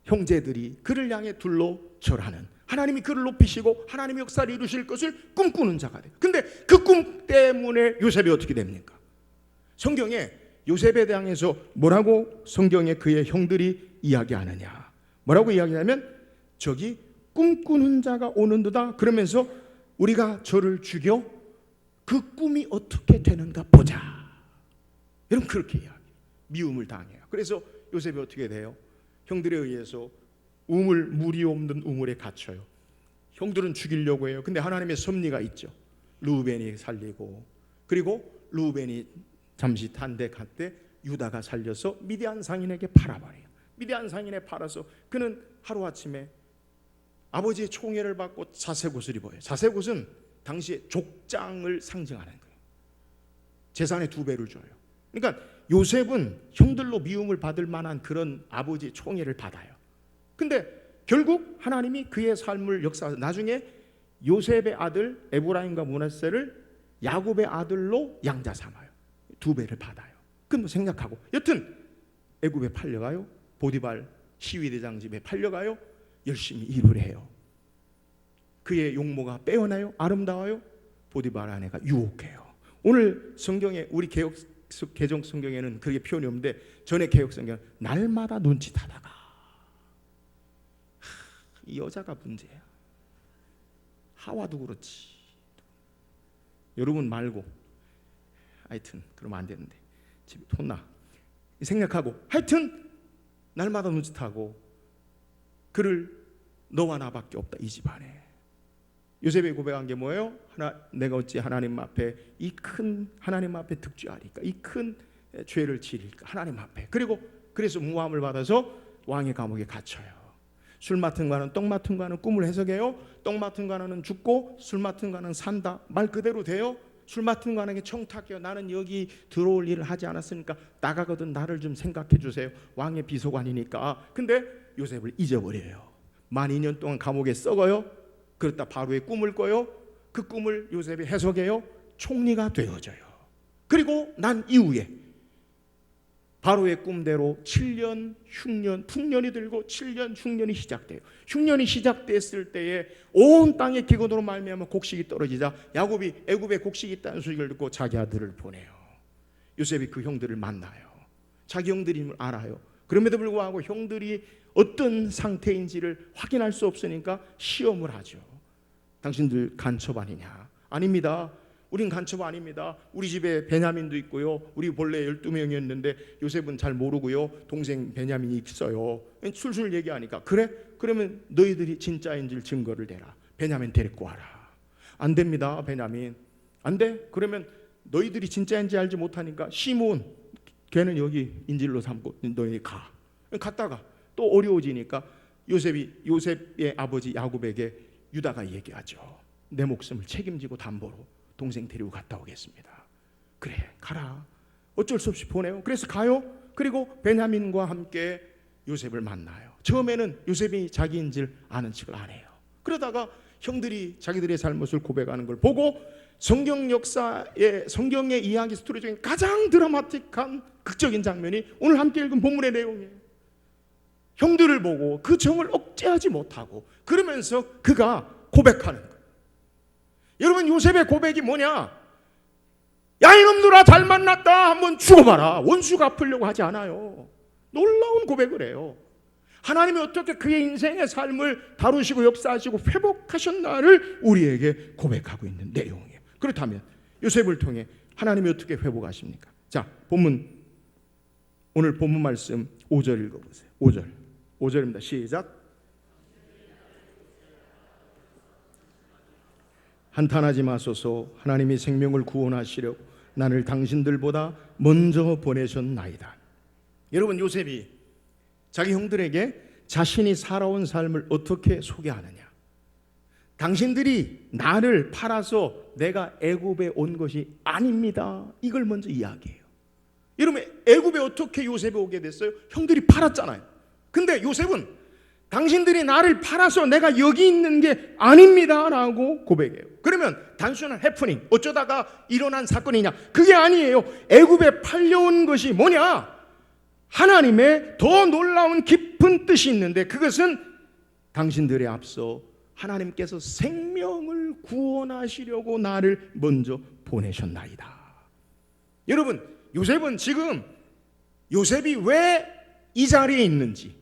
형제들이 그를 향해 둘러 절하는, 하나님이 그를 높이시고 하나님의 역사를 이루실 것을 꿈꾸는 자가 돼요. 근데 그 꿈 때문에 요셉이 어떻게 됩니까? 성경에 요셉에 대해서 뭐라고 성경에 그의 형들이 이야기하느냐, 뭐라고 이야기하면 저기 꿈꾸는 자가 오는도다. 그러면서 우리가 저를 죽여 그 꿈이 어떻게 되는가 보자. 여러분, 그렇게 이야기해요. 미움을 당해요. 그래서 요셉이 어떻게 돼요? 형들에 의해서 물이 없는 우물에 갇혀요. 형들은 죽이려고 해요. 근데 하나님의 섭리가 있죠. 르우벤이 살리고, 그리고 르우벤이 잠시 탄대갈 때 유다가 살려서 미디안 상인에게 팔아버려요. 미디안 상인에 팔아서 그는 하루아침에 아버지의 총애를 받고 자색옷을 입어요. 자색옷은 당시에 족장을 상징하는 거예요. 재산의 2배를 줘요. 그러니까 요셉은 형들로 미움을 받을 만한 그런 아버지의 총애를 받아요. 근데 결국 하나님이 그의 삶을 역사하서 나중에 요셉의 아들 에브라임과 므낫세를 야곱의 아들로 양자 삼아요. 2배를 받아요. 그럼 뭐 생각하고, 여튼 애굽에 팔려가요. 보디발 시위대장 집에 팔려가요. 열심히 일을 해요. 그의 용모가 빼어나요. 아름다워요. 보디발 아내가 유혹해요. 오늘 성경에, 우리 개정 성경에는 그렇게 표현이 없는데 전에 개혁 성경은 날마다 눈짓하다가, 이 여자가 문제야. 하와도 그렇지. 여러분 말고, 하여튼 그러면 안 되는데 집에 혼나. 생각하고 하여튼 날마다 눈짓하고, 그를 너와 나밖에 없다, 이 집안에. 요셉이 고백한 게 뭐예요? 내가 어찌 하나님 앞에, 이 큰 하나님 앞에 득죄하리까, 이 큰 죄를 지릴까, 하나님 앞에. 그래서 무함을 받아서 왕의 감옥에 갇혀요. 술 맡은 과는 떡 맡은 과는 꿈을 해석해요. 떡 맡은 과는 죽고 술 맡은 과는 산다. 말 그대로 돼요. 술 맡은 과에게 청탁해요. 나는 여기 들어올 일을 하지 않았으니까 나가거든 나를 좀 생각해 주세요. 왕의 비서관이니까. 근데 요셉을 잊어버려요. 만 2년 동안 감옥에 썩어요. 그러다 바로의 꿈을 꿔요. 그 꿈을 요셉이 해석해요. 총리가 되어져요. 그리고 난 이후에 바로의 꿈대로 7년, 흉년, 풍년이 들고 7년, 흉년이 시작돼요. 흉년이 시작됐을 때에 온 땅의 기근으로 말미암아 곡식이 떨어지자 야곱이 애굽에 곡식이 있다는 소식을 듣고 자기 아들을 보내요. 요셉이 그 형들을 만나요. 자기 형들임을 알아요. 그럼에도 불구하고 형들이 어떤 상태인지를 확인할 수 없으니까 시험을 하죠. 당신들 간첩 아니냐? 아닙니다. 우린 간첩 아닙니다. 우리 집에 베냐민도 있고요. 우리 본래 12명이었는데 요셉은 잘 모르고요. 동생 베냐민이 있어요. 술술 얘기하니까 그래? 그러면 너희들이 진짜인지 증거를 대라. 베냐민 데리고 와라. 안 됩니다. 베냐민. 안 돼? 그러면 너희들이 진짜인지 알지 못하니까 시몬 걔는 여기 인질로 삼고 너희 가. 갔다가 또 어려워지니까 요셉의 아버지 야곱에게 유다가 얘기하죠. 내 목숨을 책임지고 담보로 동생 데리고 갔다 오겠습니다. 그래 가라. 어쩔 수 없이 보내요. 그래서 가요. 그리고 베냐민과 함께 요셉을 만나요. 처음에는 요셉이 자기인 줄 아는 척을 안 해요. 그러다가 형들이 자기들의 잘못을 고백하는 걸 보고 성경 역사의 성경의 이야기 스토리 중에 가장 드라마틱한 극적인 장면이 오늘 함께 읽은 본문의 내용이에요. 형들을 보고 그 정을 억제하지 못하고 그러면서 그가 고백하는 거예요. 여러분 요셉의 고백이 뭐냐? 야 이놈들아 잘 만났다 한번 죽어봐라. 원수 갚으려고 하지 않아요. 놀라운 고백을 해요. 하나님이 어떻게 그의 인생의 삶을 다루시고 역사하시고 회복하셨나를 우리에게 고백하고 있는 내용이에요. 그렇다면 요셉을 통해 하나님이 어떻게 회복하십니까? 자, 오늘 본문 말씀 5절 읽어보세요. 5절입니다. 시작. 한탄하지 마소서. 하나님이 생명을 구원하시려고 나를 당신들보다 먼저 보내셨나이다. 여러분 요셉이 자기 형들에게 자신이 살아온 삶을 어떻게 소개하느냐? 당신들이 나를 팔아서 내가 애굽에 온 것이 아닙니다. 이걸 먼저 이야기해요. 여러분 애굽에 어떻게 요셉이 오게 됐어요? 형들이 팔았잖아요. 근데 요셉은 당신들이 나를 팔아서 내가 여기 있는 게 아닙니다 라고 고백해요. 그러면 단순한 해프닝, 어쩌다가 일어난 사건이냐? 그게 아니에요. 애굽에 팔려온 것이 뭐냐? 하나님의 더 놀라운 깊은 뜻이 있는데 그것은 당신들에 앞서 하나님께서 생명을 구원하시려고 나를 먼저 보내셨나이다. 여러분 요셉은 지금 요셉이 왜 이 자리에 있는지,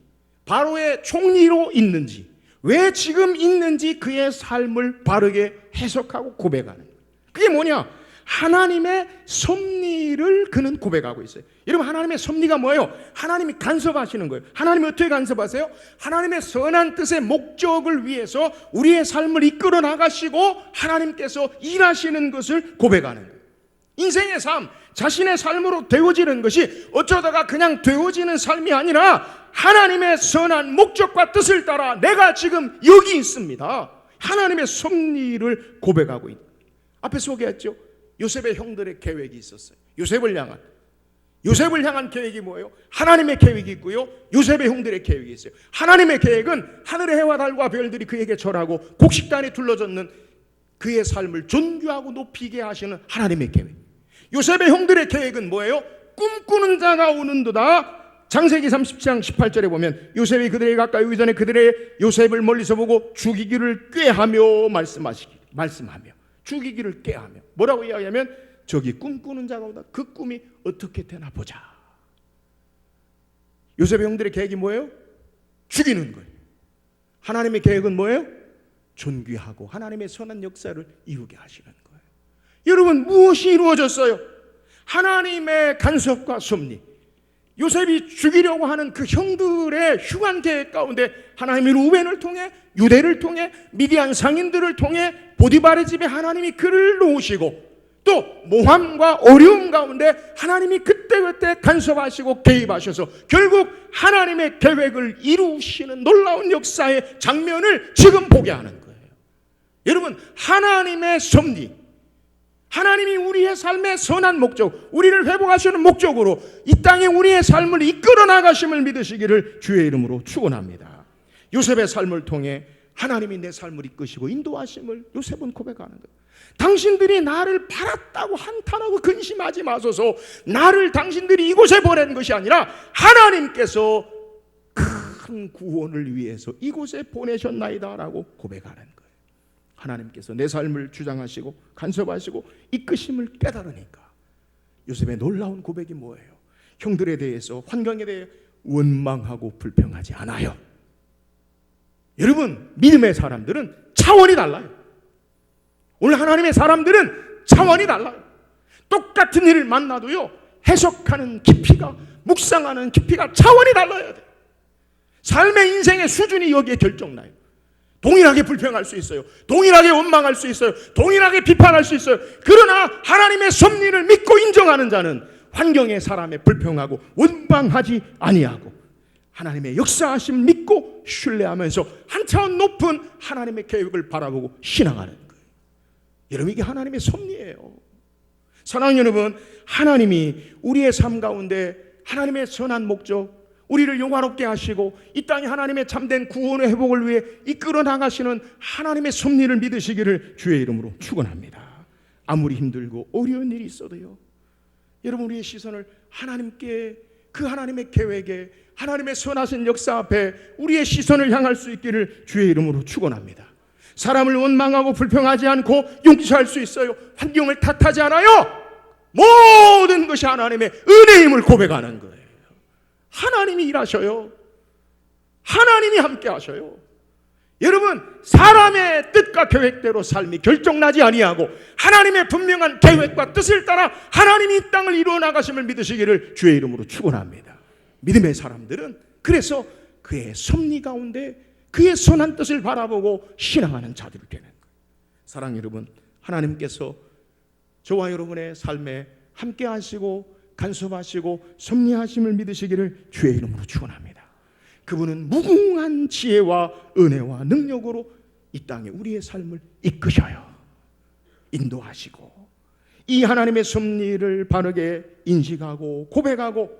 바로의 총리로 있는지, 왜 지금 있는지 그의 삶을 바르게 해석하고 고백하는 거예요. 그게 뭐냐? 하나님의 섭리를 그는 고백하고 있어요. 여러분 하나님의 섭리가 뭐예요? 하나님이 간섭하시는 거예요. 하나님이 어떻게 간섭하세요? 하나님의 선한 뜻의 목적을 위해서 우리의 삶을 이끌어 나가시고 하나님께서 일하시는 것을 고백하는 거예요. 인생의 삶, 자신의 삶으로 되어지는 것이 어쩌다가 그냥 되어지는 삶이 아니라 하나님의 선한 목적과 뜻을 따라 내가 지금 여기 있습니다. 하나님의 섭리를 고백하고 있는 거예요. 앞에 소개했죠. 요셉의 형들의 계획이 있었어요. 요셉을 향한 계획이 뭐예요? 하나님의 계획이 있고요, 요셉의 형들의 계획이 있어요. 하나님의 계획은 하늘의 해와 달과 별들이 그에게 절하고 곡식단에 둘러졌는 그의 삶을 존귀하고 높이게 하시는 하나님의 계획. 요셉의 형들의 계획은 뭐예요? 꿈꾸는 자가 오는도다. 창세기 30장 18절에 보면 요셉이 그들에게 가까이 오기 전에 그들의 요셉을 멀리서 보고 죽이기를 꾀하며 말씀하며 죽이기를 꾀하며 뭐라고 이야기하면 저기 꿈꾸는 자가 오다. 그 꿈이 어떻게 되나 보자. 요셉의 형들의 계획이 뭐예요? 죽이는 거예요. 하나님의 계획은 뭐예요? 존귀하고 하나님의 선한 역사를 이루게 하시는 거예요. 여러분 무엇이 이루어졌어요? 하나님의 간섭과 섭리. 요셉이 죽이려고 하는 그 형들의 흉한 계획 가운데 하나님이 루벤을 통해, 유대를 통해, 미디안 상인들을 통해 보디발의 집에 하나님이 그를 놓으시고 또 모함과 어려움 가운데 하나님이 그때그때 간섭하시고 개입하셔서 결국 하나님의 계획을 이루시는 놀라운 역사의 장면을 지금 보게 하는 거예요. 여러분 하나님의 섭리, 하나님이 우리의 삶의 선한 목적, 우리를 회복하시는 목적으로 이 땅에 우리의 삶을 이끌어 나가심을 믿으시기를 주의 이름으로 축원합니다. 요셉의 삶을 통해 하나님이 내 삶을 이끄시고 인도하심을 요셉은 고백하는 거예요. 당신들이 나를 팔았다고 한탄하고 근심하지 마소서. 나를 당신들이 이곳에 보낸 것이 아니라 하나님께서 큰 구원을 위해서 이곳에 보내셨나이다 라고 고백하는 거예요. 하나님께서 내 삶을 주장하시고 간섭하시고 이끄심을 깨달으니까 요셉의 놀라운 고백이 뭐예요? 형들에 대해서, 환경에 대해 원망하고 불평하지 않아요. 여러분 믿음의 사람들은 차원이 달라요. 오늘 하나님의 사람들은 차원이 달라요. 똑같은 일을 만나도요, 해석하는 깊이가, 묵상하는 깊이가 차원이 달라야 돼요. 삶의 인생의 수준이 여기에 결정나요. 동일하게 불평할 수 있어요. 동일하게 원망할 수 있어요. 동일하게 비판할 수 있어요. 그러나 하나님의 섭리를 믿고 인정하는 자는 환경의 사람에 불평하고 원망하지 아니하고 하나님의 역사하심 믿고 신뢰하면서 한 차원 높은 하나님의 계획을 바라보고 신앙하는 거예요. 여러분, 이게 하나님의 섭리예요. 사랑하는 여러분, 하나님이 우리의 삶 가운데 하나님의 선한 목적, 우리를 영화롭게 하시고 이 땅에 하나님의 참된 구원의 회복을 위해 이끌어 나가시는 하나님의 섭리를 믿으시기를 주의 이름으로 축원합니다. 아무리 힘들고 어려운 일이 있어도요, 여러분, 우리의 시선을 하나님께, 그 하나님의 계획에, 하나님의 선하신 역사 앞에 우리의 시선을 향할 수 있기를 주의 이름으로 축원합니다. 사람을 원망하고 불평하지 않고 용서할 수 있어요. 환경을 탓하지 않아요. 모든 것이 하나님의 은혜임을 고백하는 거예요. 하나님이 일하셔요. 하나님이 함께 하셔요. 여러분, 사람의 뜻과 계획대로 삶이 결정나지 아니하고 하나님의 분명한 계획과 뜻을 따라 하나님이 이 땅을 이루어 나가심을 믿으시기를 주의 이름으로 축원합니다. 믿음의 사람들은 그래서 그의 섭리 가운데 그의 선한 뜻을 바라보고 신앙하는 자들이 되는 거예요. 사랑하는 여러분, 하나님께서 저와 여러분의 삶에 함께 하시고 간섭하시고 섭리하심을 믿으시기를 주의 이름으로 축원합니다. 그분은 무궁한 지혜와 은혜와 능력으로 이 땅에 우리의 삶을 이끄셔요. 인도하시고 이 하나님의 섭리를 바르게 인식하고 고백하고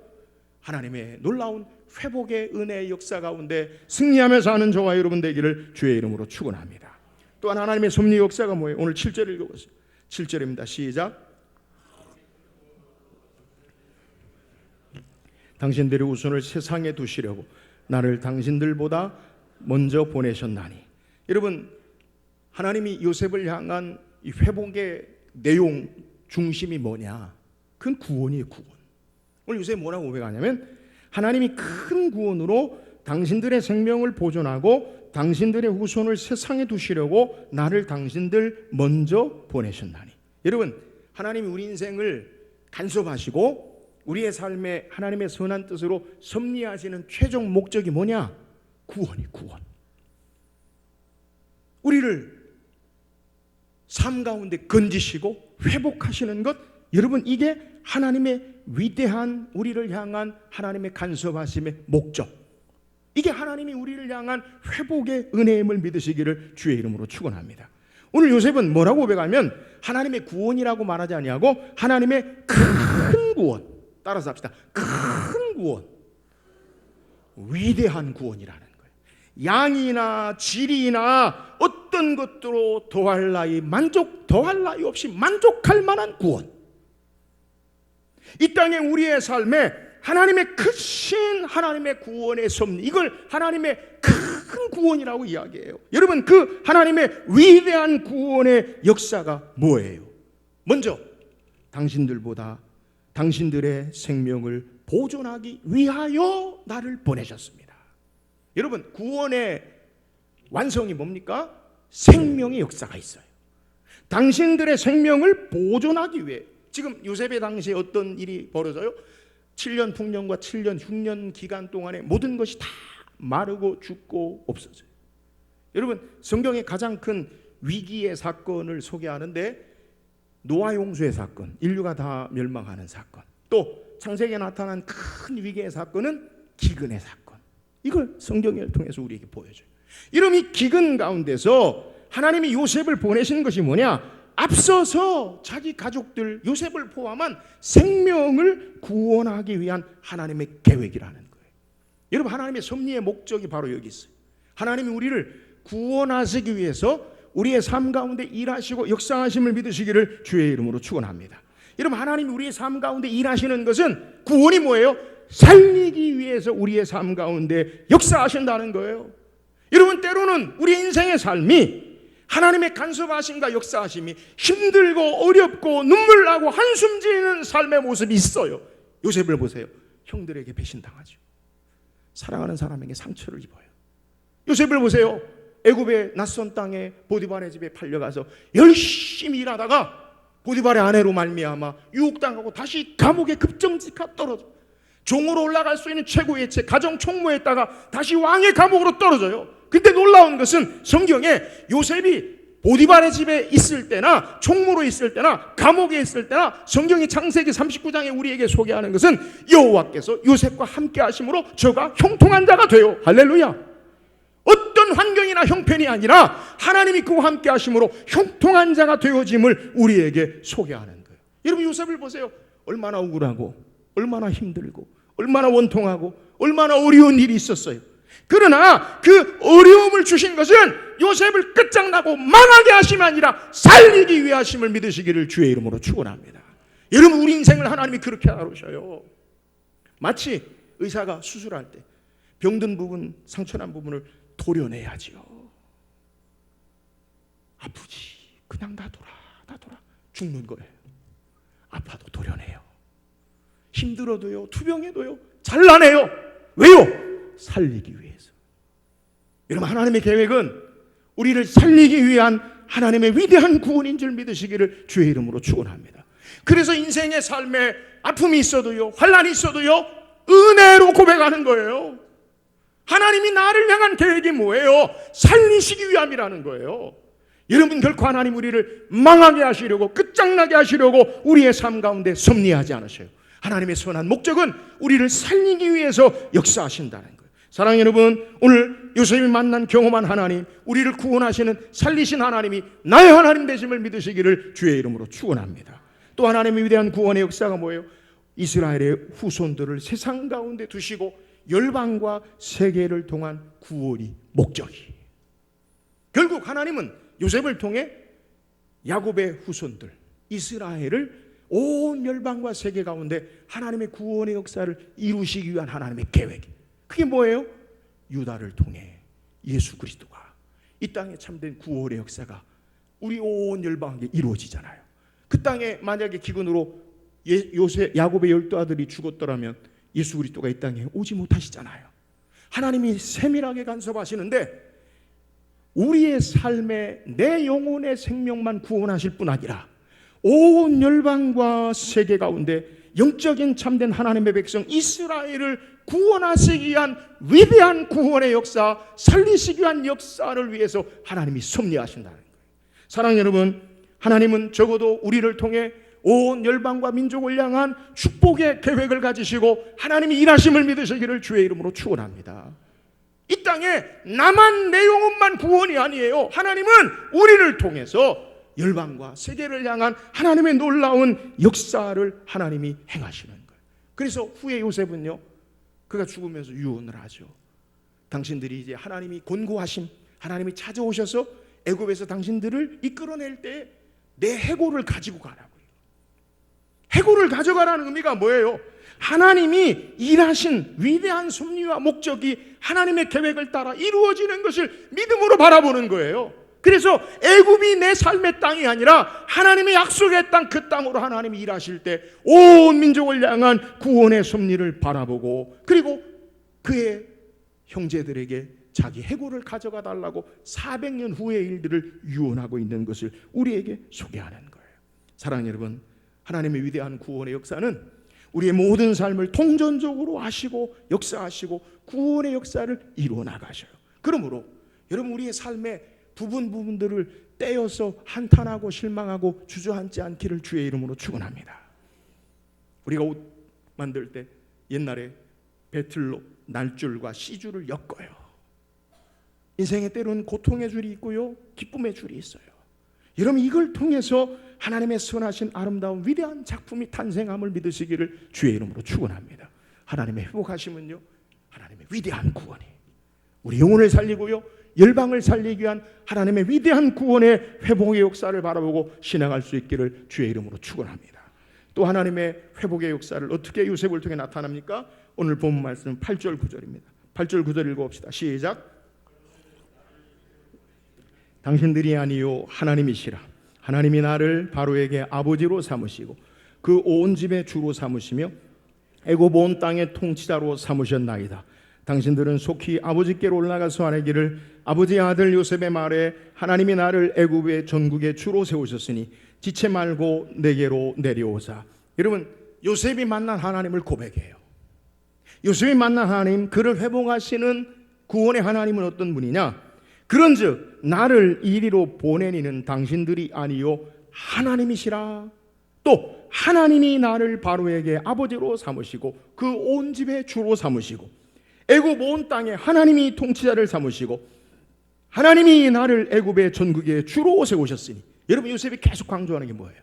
하나님의 놀라운 회복의 은혜의 역사 가운데 승리하며 사는 저와 여러분 되기를 주의 이름으로 축원합니다. 또한 하나님의 섭리 역사가 뭐예요? 오늘 7절을 읽어보세요. 7절입니다. 시작. 당신들의 우선을 세상에 두시려고 나를 당신들보다 먼저 보내셨나니. 여러분, 하나님이 요셉을 향한 이 회복의 내용 중심이 뭐냐? 그건 구원이에요. 구원. 오늘 요셉이 뭐라고 고백하냐면 하나님이 큰 구원으로 당신들의 생명을 보존하고 당신들의 후손을 세상에 두시려고 나를 당신들 먼저 보내셨나니. 여러분, 하나님이 우리 인생을 간섭하시고 우리의 삶에 하나님의 선한 뜻으로 섭리하시는 최종 목적이 뭐냐? 구원이 구원. 우리를 삶 가운데 건지시고 회복하시는 것, 여러분, 이게 하나님의 위대한 우리를 향한 하나님의 간섭하심의 목적, 이게 하나님이 우리를 향한 회복의 은혜임을 믿으시기를 주의 이름으로 축원합니다. 오늘 요셉은 뭐라고 고백하면 하나님의 구원이라고 말하지 아니하고 하나님의 큰 구원, 따라서 합시다. 큰 구원, 위대한 구원이라는 거예요. 양이나 질이나 어떤 것도 더할 나위 없이 만족할 만한 구원. 이 땅에 우리의 삶에 하나님의 크신 하나님의 구원의 섭리, 이걸 하나님의 큰 구원이라고 이야기해요. 여러분, 그 하나님의 위대한 구원의 역사가 뭐예요? 먼저 당신들보다 당신들의 생명을 보존하기 위하여 나를 보내셨습니다. 여러분, 구원의 완성이 뭡니까? 생명의 역사가 있어요. 당신들의 생명을 보존하기 위해. 지금 요셉의 당시에 어떤 일이 벌어져요? 7년 풍년과 7년 흉년 기간 동안에 모든 것이 다 마르고 죽고 없어져요. 여러분, 성경의 가장 큰 위기의 사건을 소개하는데 노아 용수의 사건, 인류가 다 멸망하는 사건, 또 창세기에 나타난 큰 위기의 사건은 기근의 사건. 이걸 성경을 통해서 우리에게 보여줘요. 이런 이 기근 가운데서 하나님이 요셉을 보내신 것이 뭐냐? 앞서서 자기 가족들, 요셉을 포함한 생명을 구원하기 위한 하나님의 계획이라는 거예요. 여러분, 하나님의 섭리의 목적이 바로 여기 있어요. 하나님이 우리를 구원하시기 위해서 우리의 삶 가운데 일하시고 역사하심을 믿으시기를 주의 이름으로 축원합니다. 여러분, 하나님이 우리의 삶 가운데 일하시는 것은 구원이 뭐예요? 살리기 위해서 우리의 삶 가운데 역사하신다는 거예요. 여러분, 때로는 우리 인생의 삶이 하나님의 간섭하심과 역사하심이 힘들고 어렵고 눈물 나고 한숨 지는 삶의 모습이 있어요. 요셉을 보세요. 형들에게 배신당하죠. 사랑하는 사람에게 상처를 입어요. 요셉을 보세요. 애굽의 낯선 땅에 보디발의 집에 팔려가서 열심히 일하다가 보디발의 아내로 말미암아 유혹당하고 다시 감옥에 급정지가 떨어져 종으로 올라갈 수 있는 최고의 책 가정 총무했다가 다시 왕의 감옥으로 떨어져요. 근데 놀라운 것은 성경에 요셉이 보디발의 집에 있을 때나 총무로 있을 때나 감옥에 있을 때나 성경이 창세기 39장에 우리에게 소개하는 것은 여호와께서 요셉과 함께 하심으로 저가 형통한 자가 돼요. 할렐루야. 어떤 환경이나 형편이 아니라 하나님이 그와 함께 하심으로 형통한 자가 되어짐을 우리에게 소개하는 거예요. 여러분 요셉을 보세요. 얼마나 억울하고 얼마나 힘들고 얼마나 원통하고 얼마나 어려운 일이 있었어요. 그러나 그 어려움을 주신 것은 요셉을 끝장나고 망하게 하심이 아니라 살리기 위해 하심을 믿으시기를 주의 이름으로 축원합니다. 여러분 우리 인생을 하나님이 그렇게 다루셔요. 마치 의사가 수술할 때 병든 부분, 상처난 부분을 도려내야지요. 아프지 그냥 놔둬라 죽는 거예요. 아파도 도려내요. 힘들어도요, 투병해도요 잘라내요. 왜요? 살리기 위해서. 여러분 하나님의 계획은 우리를 살리기 위한 하나님의 위대한 구원인 줄 믿으시기를 주의 이름으로 축원합니다. 그래서 인생의 삶에 아픔이 있어도요, 환난이 있어도요 은혜로 고백하는 거예요. 하나님이 나를 향한 계획이 뭐예요? 살리시기 위함이라는 거예요. 여러분 결코 하나님 우리를 망하게 하시려고 끝장나게 하시려고 우리의 삶 가운데 섭리하지 않으셔요. 하나님의 선한 목적은 우리를 살리기 위해서 역사하신다는 거예요. 사랑하는 여러분, 오늘 요셉이 만난 경험한 하나님, 우리를 구원하시는 살리신 하나님이 나의 하나님 되심을 믿으시기를 주의 이름으로 축원합니다. 또 하나님의 위대한 구원의 역사가 뭐예요? 이스라엘의 후손들을 세상 가운데 두시고 열방과 세계를 통한 구원이 목적이. 결국 하나님은 요셉을 통해 야곱의 후손들 이스라엘을 온 열방과 세계 가운데 하나님의 구원의 역사를 이루시기 위한 하나님의 계획. 그게 뭐예요? 유다를 통해 예수 그리스도가 이 땅에 참된 구원의 역사가 우리 온 열방에 이루어지잖아요. 그 땅에 만약에 기근으로 야곱의 12아들이 죽었더라면 예수 그리스도가 이 땅에 오지 못하시잖아요. 하나님이 세밀하게 간섭하시는데 우리의 삶에 내 영혼의 생명만 구원하실 뿐 아니라 온 열방과 세계 가운데 영적인 참된 하나님의 백성 이스라엘을 구원하시기 위한 위대한 구원의 역사, 살리시기 위한 역사를 위해서 하나님이 섭리하신다는 거예요. 사랑하는 여러분, 하나님은 적어도 우리를 통해 온 열방과 민족을 향한 축복의 계획을 가지시고 하나님이 일하심을 믿으시기를 주의 이름으로 축원합니다. 이 땅에 나만 내 영혼만 구원이 아니에요. 하나님은 우리를 통해서 열방과 세계를 향한 하나님의 놀라운 역사를 하나님이 행하시는 거예요. 그래서 후에 요셉은요, 그가 죽으면서 유언을 하죠. 당신들이 이제 하나님이 권고하심, 하나님이 찾아오셔서 애굽에서 당신들을 이끌어낼 때 내 해골을 가지고 가라고요. 해골을 가져가라는 의미가 뭐예요? 하나님이 일하신 위대한 섭리와 목적이 하나님의 계획을 따라 이루어지는 것을 믿음으로 바라보는 거예요. 그래서 애굽이 내 삶의 땅이 아니라 하나님의 약속의 땅, 그 땅으로 하나님이 일하실 때 온 민족을 향한 구원의 섭리를 바라보고 그리고 그의 형제들에게 자기 해골을 가져가 달라고 400년 후의 일들을 유언하고 있는 것을 우리에게 소개하는 거예요. 사랑하는 여러분, 하나님의 위대한 구원의 역사는 우리의 모든 삶을 통전적으로 하시고 역사하시고 구원의 역사를 이루어 나가셔요. 그러므로 여러분 우리의 삶의 부분들을 떼어서 한탄하고 실망하고 주저앉지 않기를 주의 이름으로 축원합니다. 우리가 옷 만들 때 옛날에 배틀로 날줄과 씨줄을 엮어요. 인생의 때로는 고통의 줄이 있고요, 기쁨의 줄이 있어요. 여러분 이걸 통해서 하나님의 선하신 아름다운 위대한 작품이 탄생함을 믿으시기를 주의 이름으로 축원합니다. 하나님의 회복하심은요, 하나님의 위대한 구원이 우리 영혼을 살리고요, 열방을 살리기 위한 하나님의 위대한 구원의 회복의 역사를 바라보고 신앙할 수 있기를 주의 이름으로 축원합니다. 또 하나님의 회복의 역사를 어떻게 요셉을 통해 나타납니까? 오늘 본 말씀은 8절 9절입니다. 8절 9절 읽어봅시다. 시작. 당신들이 아니요 하나님이시라. 하나님이 나를 바로에게 아버지로 삼으시고 그 온 집의 주로 삼으시며 애굽 온 땅의 통치자로 삼으셨나이다. 당신들은 속히 아버지께로 올라가서 아뢰기를 아버지의 아들 요셉의 말에 하나님이 나를 애굽의 전국의 주로 세우셨으니 지체 말고 내게로 내려오사. 여러분, 요셉이 만난 하나님을 고백해요. 요셉이 만난 하나님, 그를 회복하시는 구원의 하나님은 어떤 분이냐? 그런즉 나를 이리로 보내니는 당신들이 아니요 하나님이시라. 또 하나님이 나를 바로에게 아버지로 삼으시고 그 온 집의 주로 삼으시고 애굽 온 땅에 하나님이 통치자를 삼으시고 하나님이 나를 애굽의 전국의 주로 세우셨으니. 여러분, 요셉이 계속 강조하는 게 뭐예요?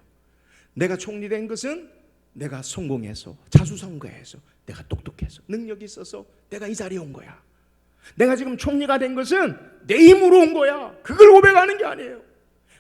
내가 총리 된 것은 내가 성공해서, 자수성가해서, 내가 똑똑해서, 능력이 있어서 내가 이 자리에 온 거야. 내가 지금 총리가 된 것은 내 힘으로 온 거야. 그걸 고백하는 게 아니에요.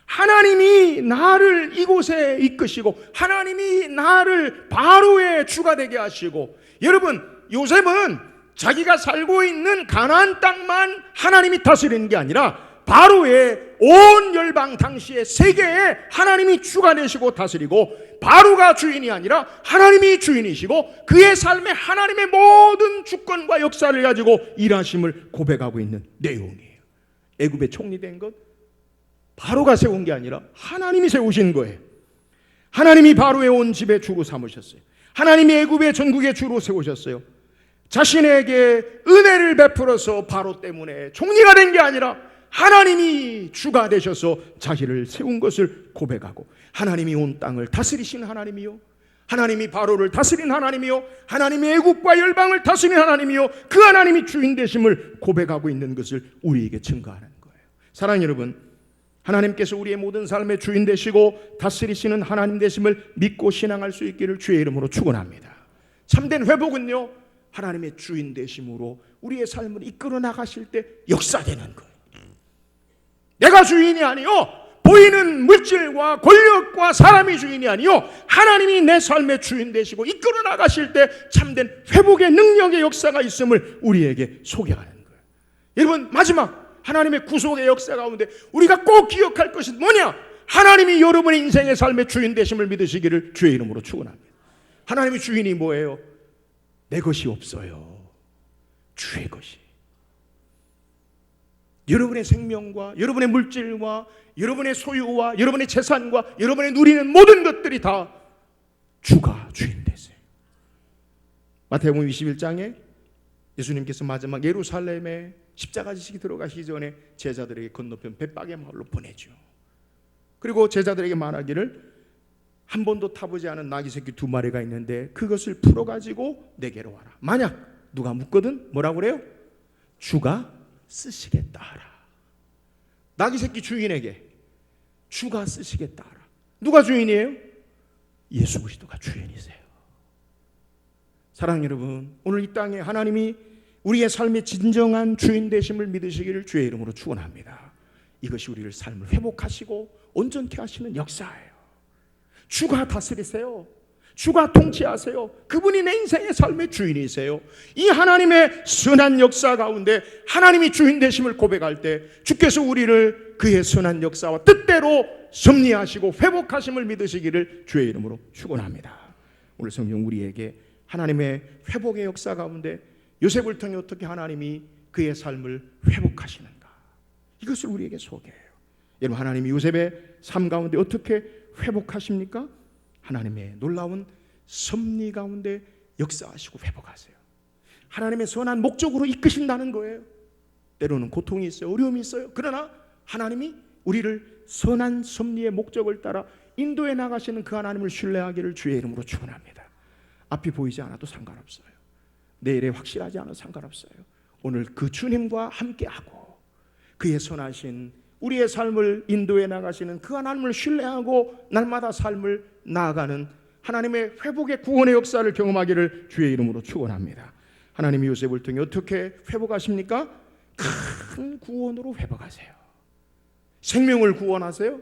하나님이 나를 이곳에 이끄시고 하나님이 나를 바로의 주가 되게 하시고. 여러분, 요셉은 자기가 살고 있는 가나안 땅만 하나님이 다스리는 게 아니라 바로의 온 열방 당시의 세계에 하나님이 주가 되시고 다스리고, 바로가 주인이 아니라 하나님이 주인이시고 그의 삶에 하나님의 모든 주권과 역사를 가지고 일하심을 고백하고 있는 내용이에요. 애굽의 총리 된 것 바로가 세운 게 아니라 하나님이 세우신 거예요. 하나님이 바로의 온 집의 주로 삼으셨어요. 하나님이 애굽의 전국의 주로 세우셨어요. 자신에게 은혜를 베풀어서 바로 때문에 총리가 된 게 아니라 하나님이 주가 되셔서 자기를 세운 것을 고백하고, 하나님이 온 땅을 다스리신 하나님이요, 하나님이 바로를 다스린 하나님이요, 하나님이 애국과 열방을 다스린 하나님이요, 그 하나님이 주인 되심을 고백하고 있는 것을 우리에게 증거하는 거예요. 사랑하는 여러분, 하나님께서 우리의 모든 삶의 주인 되시고 다스리시는 하나님 되심을 믿고 신앙할 수 있기를 주의 이름으로 축원합니다. 참된 회복은요, 하나님의 주인 되심으로 우리의 삶을 이끌어 나가실 때 역사되는 거예요. 내가 주인이 아니요, 보이는 물질과 권력과 사람이 주인이 아니요, 하나님이 내 삶의 주인 되시고 이끌어 나가실 때 참된 회복의 능력의 역사가 있음을 우리에게 소개하는 거예요. 여러분, 마지막 하나님의 구속의 역사 가운데 우리가 꼭 기억할 것이 뭐냐? 하나님이 여러분의 인생의 삶의 주인 되심을 믿으시기를 주의 이름으로 축원합니다. 하나님의 주인이 뭐예요? 내 것이 없어요. 주의 것이. 여러분의 생명과 여러분의 물질과 여러분의 소유와 여러분의 재산과 여러분의 누리는 모든 것들이 다 주가 주인 되세요. 마태복음 21장에 예수님께서 마지막 예루살렘에 십자가 지시기 들어가시기 전에 제자들에게 건너편 벳박의 마을로 보내죠. 그리고 제자들에게 말하기를, 한 번도 타보지 않은 나귀 새끼 2마리가 있는데 그것을 풀어가지고 내게로 와라. 만약 누가 묻거든 뭐라고 그래요? 주가 쓰시겠다 하라. 나귀 새끼 주인에게 주가 쓰시겠다 하라. 누가 주인이에요? 예수 그리스도가 주인이세요. 사랑하는 여러분, 오늘 이 땅에 하나님이 우리의 삶의 진정한 주인 되심을 믿으시기를 주의 이름으로 축원합니다. 이것이 우리를 삶을 회복하시고 온전케 하시는 역사예요. 주가 다스리세요. 주가 통치하세요. 그분이 내 인생의 삶의 주인이세요. 이 하나님의 선한 역사 가운데 하나님이 주인 되심을 고백할 때 주께서 우리를 그의 선한 역사와 뜻대로 섭리하시고 회복하심을 믿으시기를 주의 이름으로 축원합니다. 오늘 성경 우리에게 하나님의 회복의 역사 가운데 요셉을 통해 어떻게 하나님이 그의 삶을 회복하시는가, 이것을 우리에게 소개해요. 여러분, 하나님이 요셉의 삶 가운데 어떻게 회복하십니까? 하나님의 놀라운 섭리 가운데 역사하시고 회복하세요. 하나님의 선한 목적으로 이끄신다는 거예요. 때로는 고통이 있어요, 어려움이 있어요. 그러나 하나님이 우리를 선한 섭리의 목적을 따라 인도해 나가시는 그 하나님을 신뢰하기를 주의 이름으로 축원합니다. 앞이 보이지 않아도 상관없어요. 내일에 확실하지 않아도 상관없어요. 오늘 그 주님과 함께하고 그의 선하신 우리의 삶을 인도해 나가시는 그 하나님을 신뢰하고 날마다 삶을 나아가는 하나님의 회복의 구원의 역사를 경험하기를 주의 이름으로 축원합니다. 하나님이 요셉을 통해 어떻게 회복하십니까? 큰 구원으로 회복하세요. 생명을 구원하세요.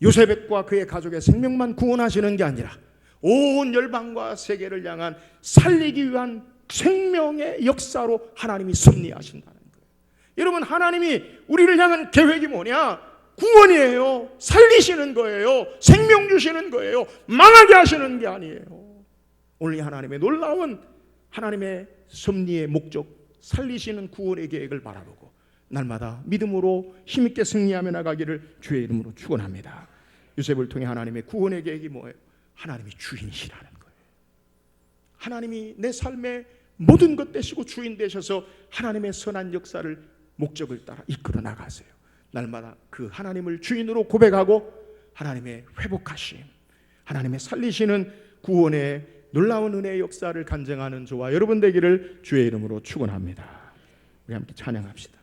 요셉과 그의 가족의 생명만 구원하시는 게 아니라 온 열방과 세계를 향한 살리기 위한 생명의 역사로 하나님이 섭리하신다는 거예요. 여러분, 하나님이 우리를 향한 계획이 뭐냐? 구원이에요. 살리시는 거예요. 생명 주시는 거예요. 망하게 하시는 게 아니에요. 오늘 이 하나님의 놀라운 하나님의 섭리의 목적, 살리시는 구원의 계획을 바라보고 날마다 믿음으로 힘있게 승리하며 나가기를 주의 이름으로 축원합니다. 요셉을 통해 하나님의 구원의 계획이 뭐예요? 하나님이 주인이시라는 거예요. 하나님이 내 삶의 모든 것 되시고 주인 되셔서 하나님의 선한 역사를 목적을 따라 이끌어 나가세요. 날마다 그 하나님을 주인으로 고백하고 하나님의 회복하심, 하나님의 살리시는 구원의 놀라운 은혜의 역사를 간증하는 저와 여러분 되기를 주의 이름으로 축원합니다. 우리 함께 찬양합시다.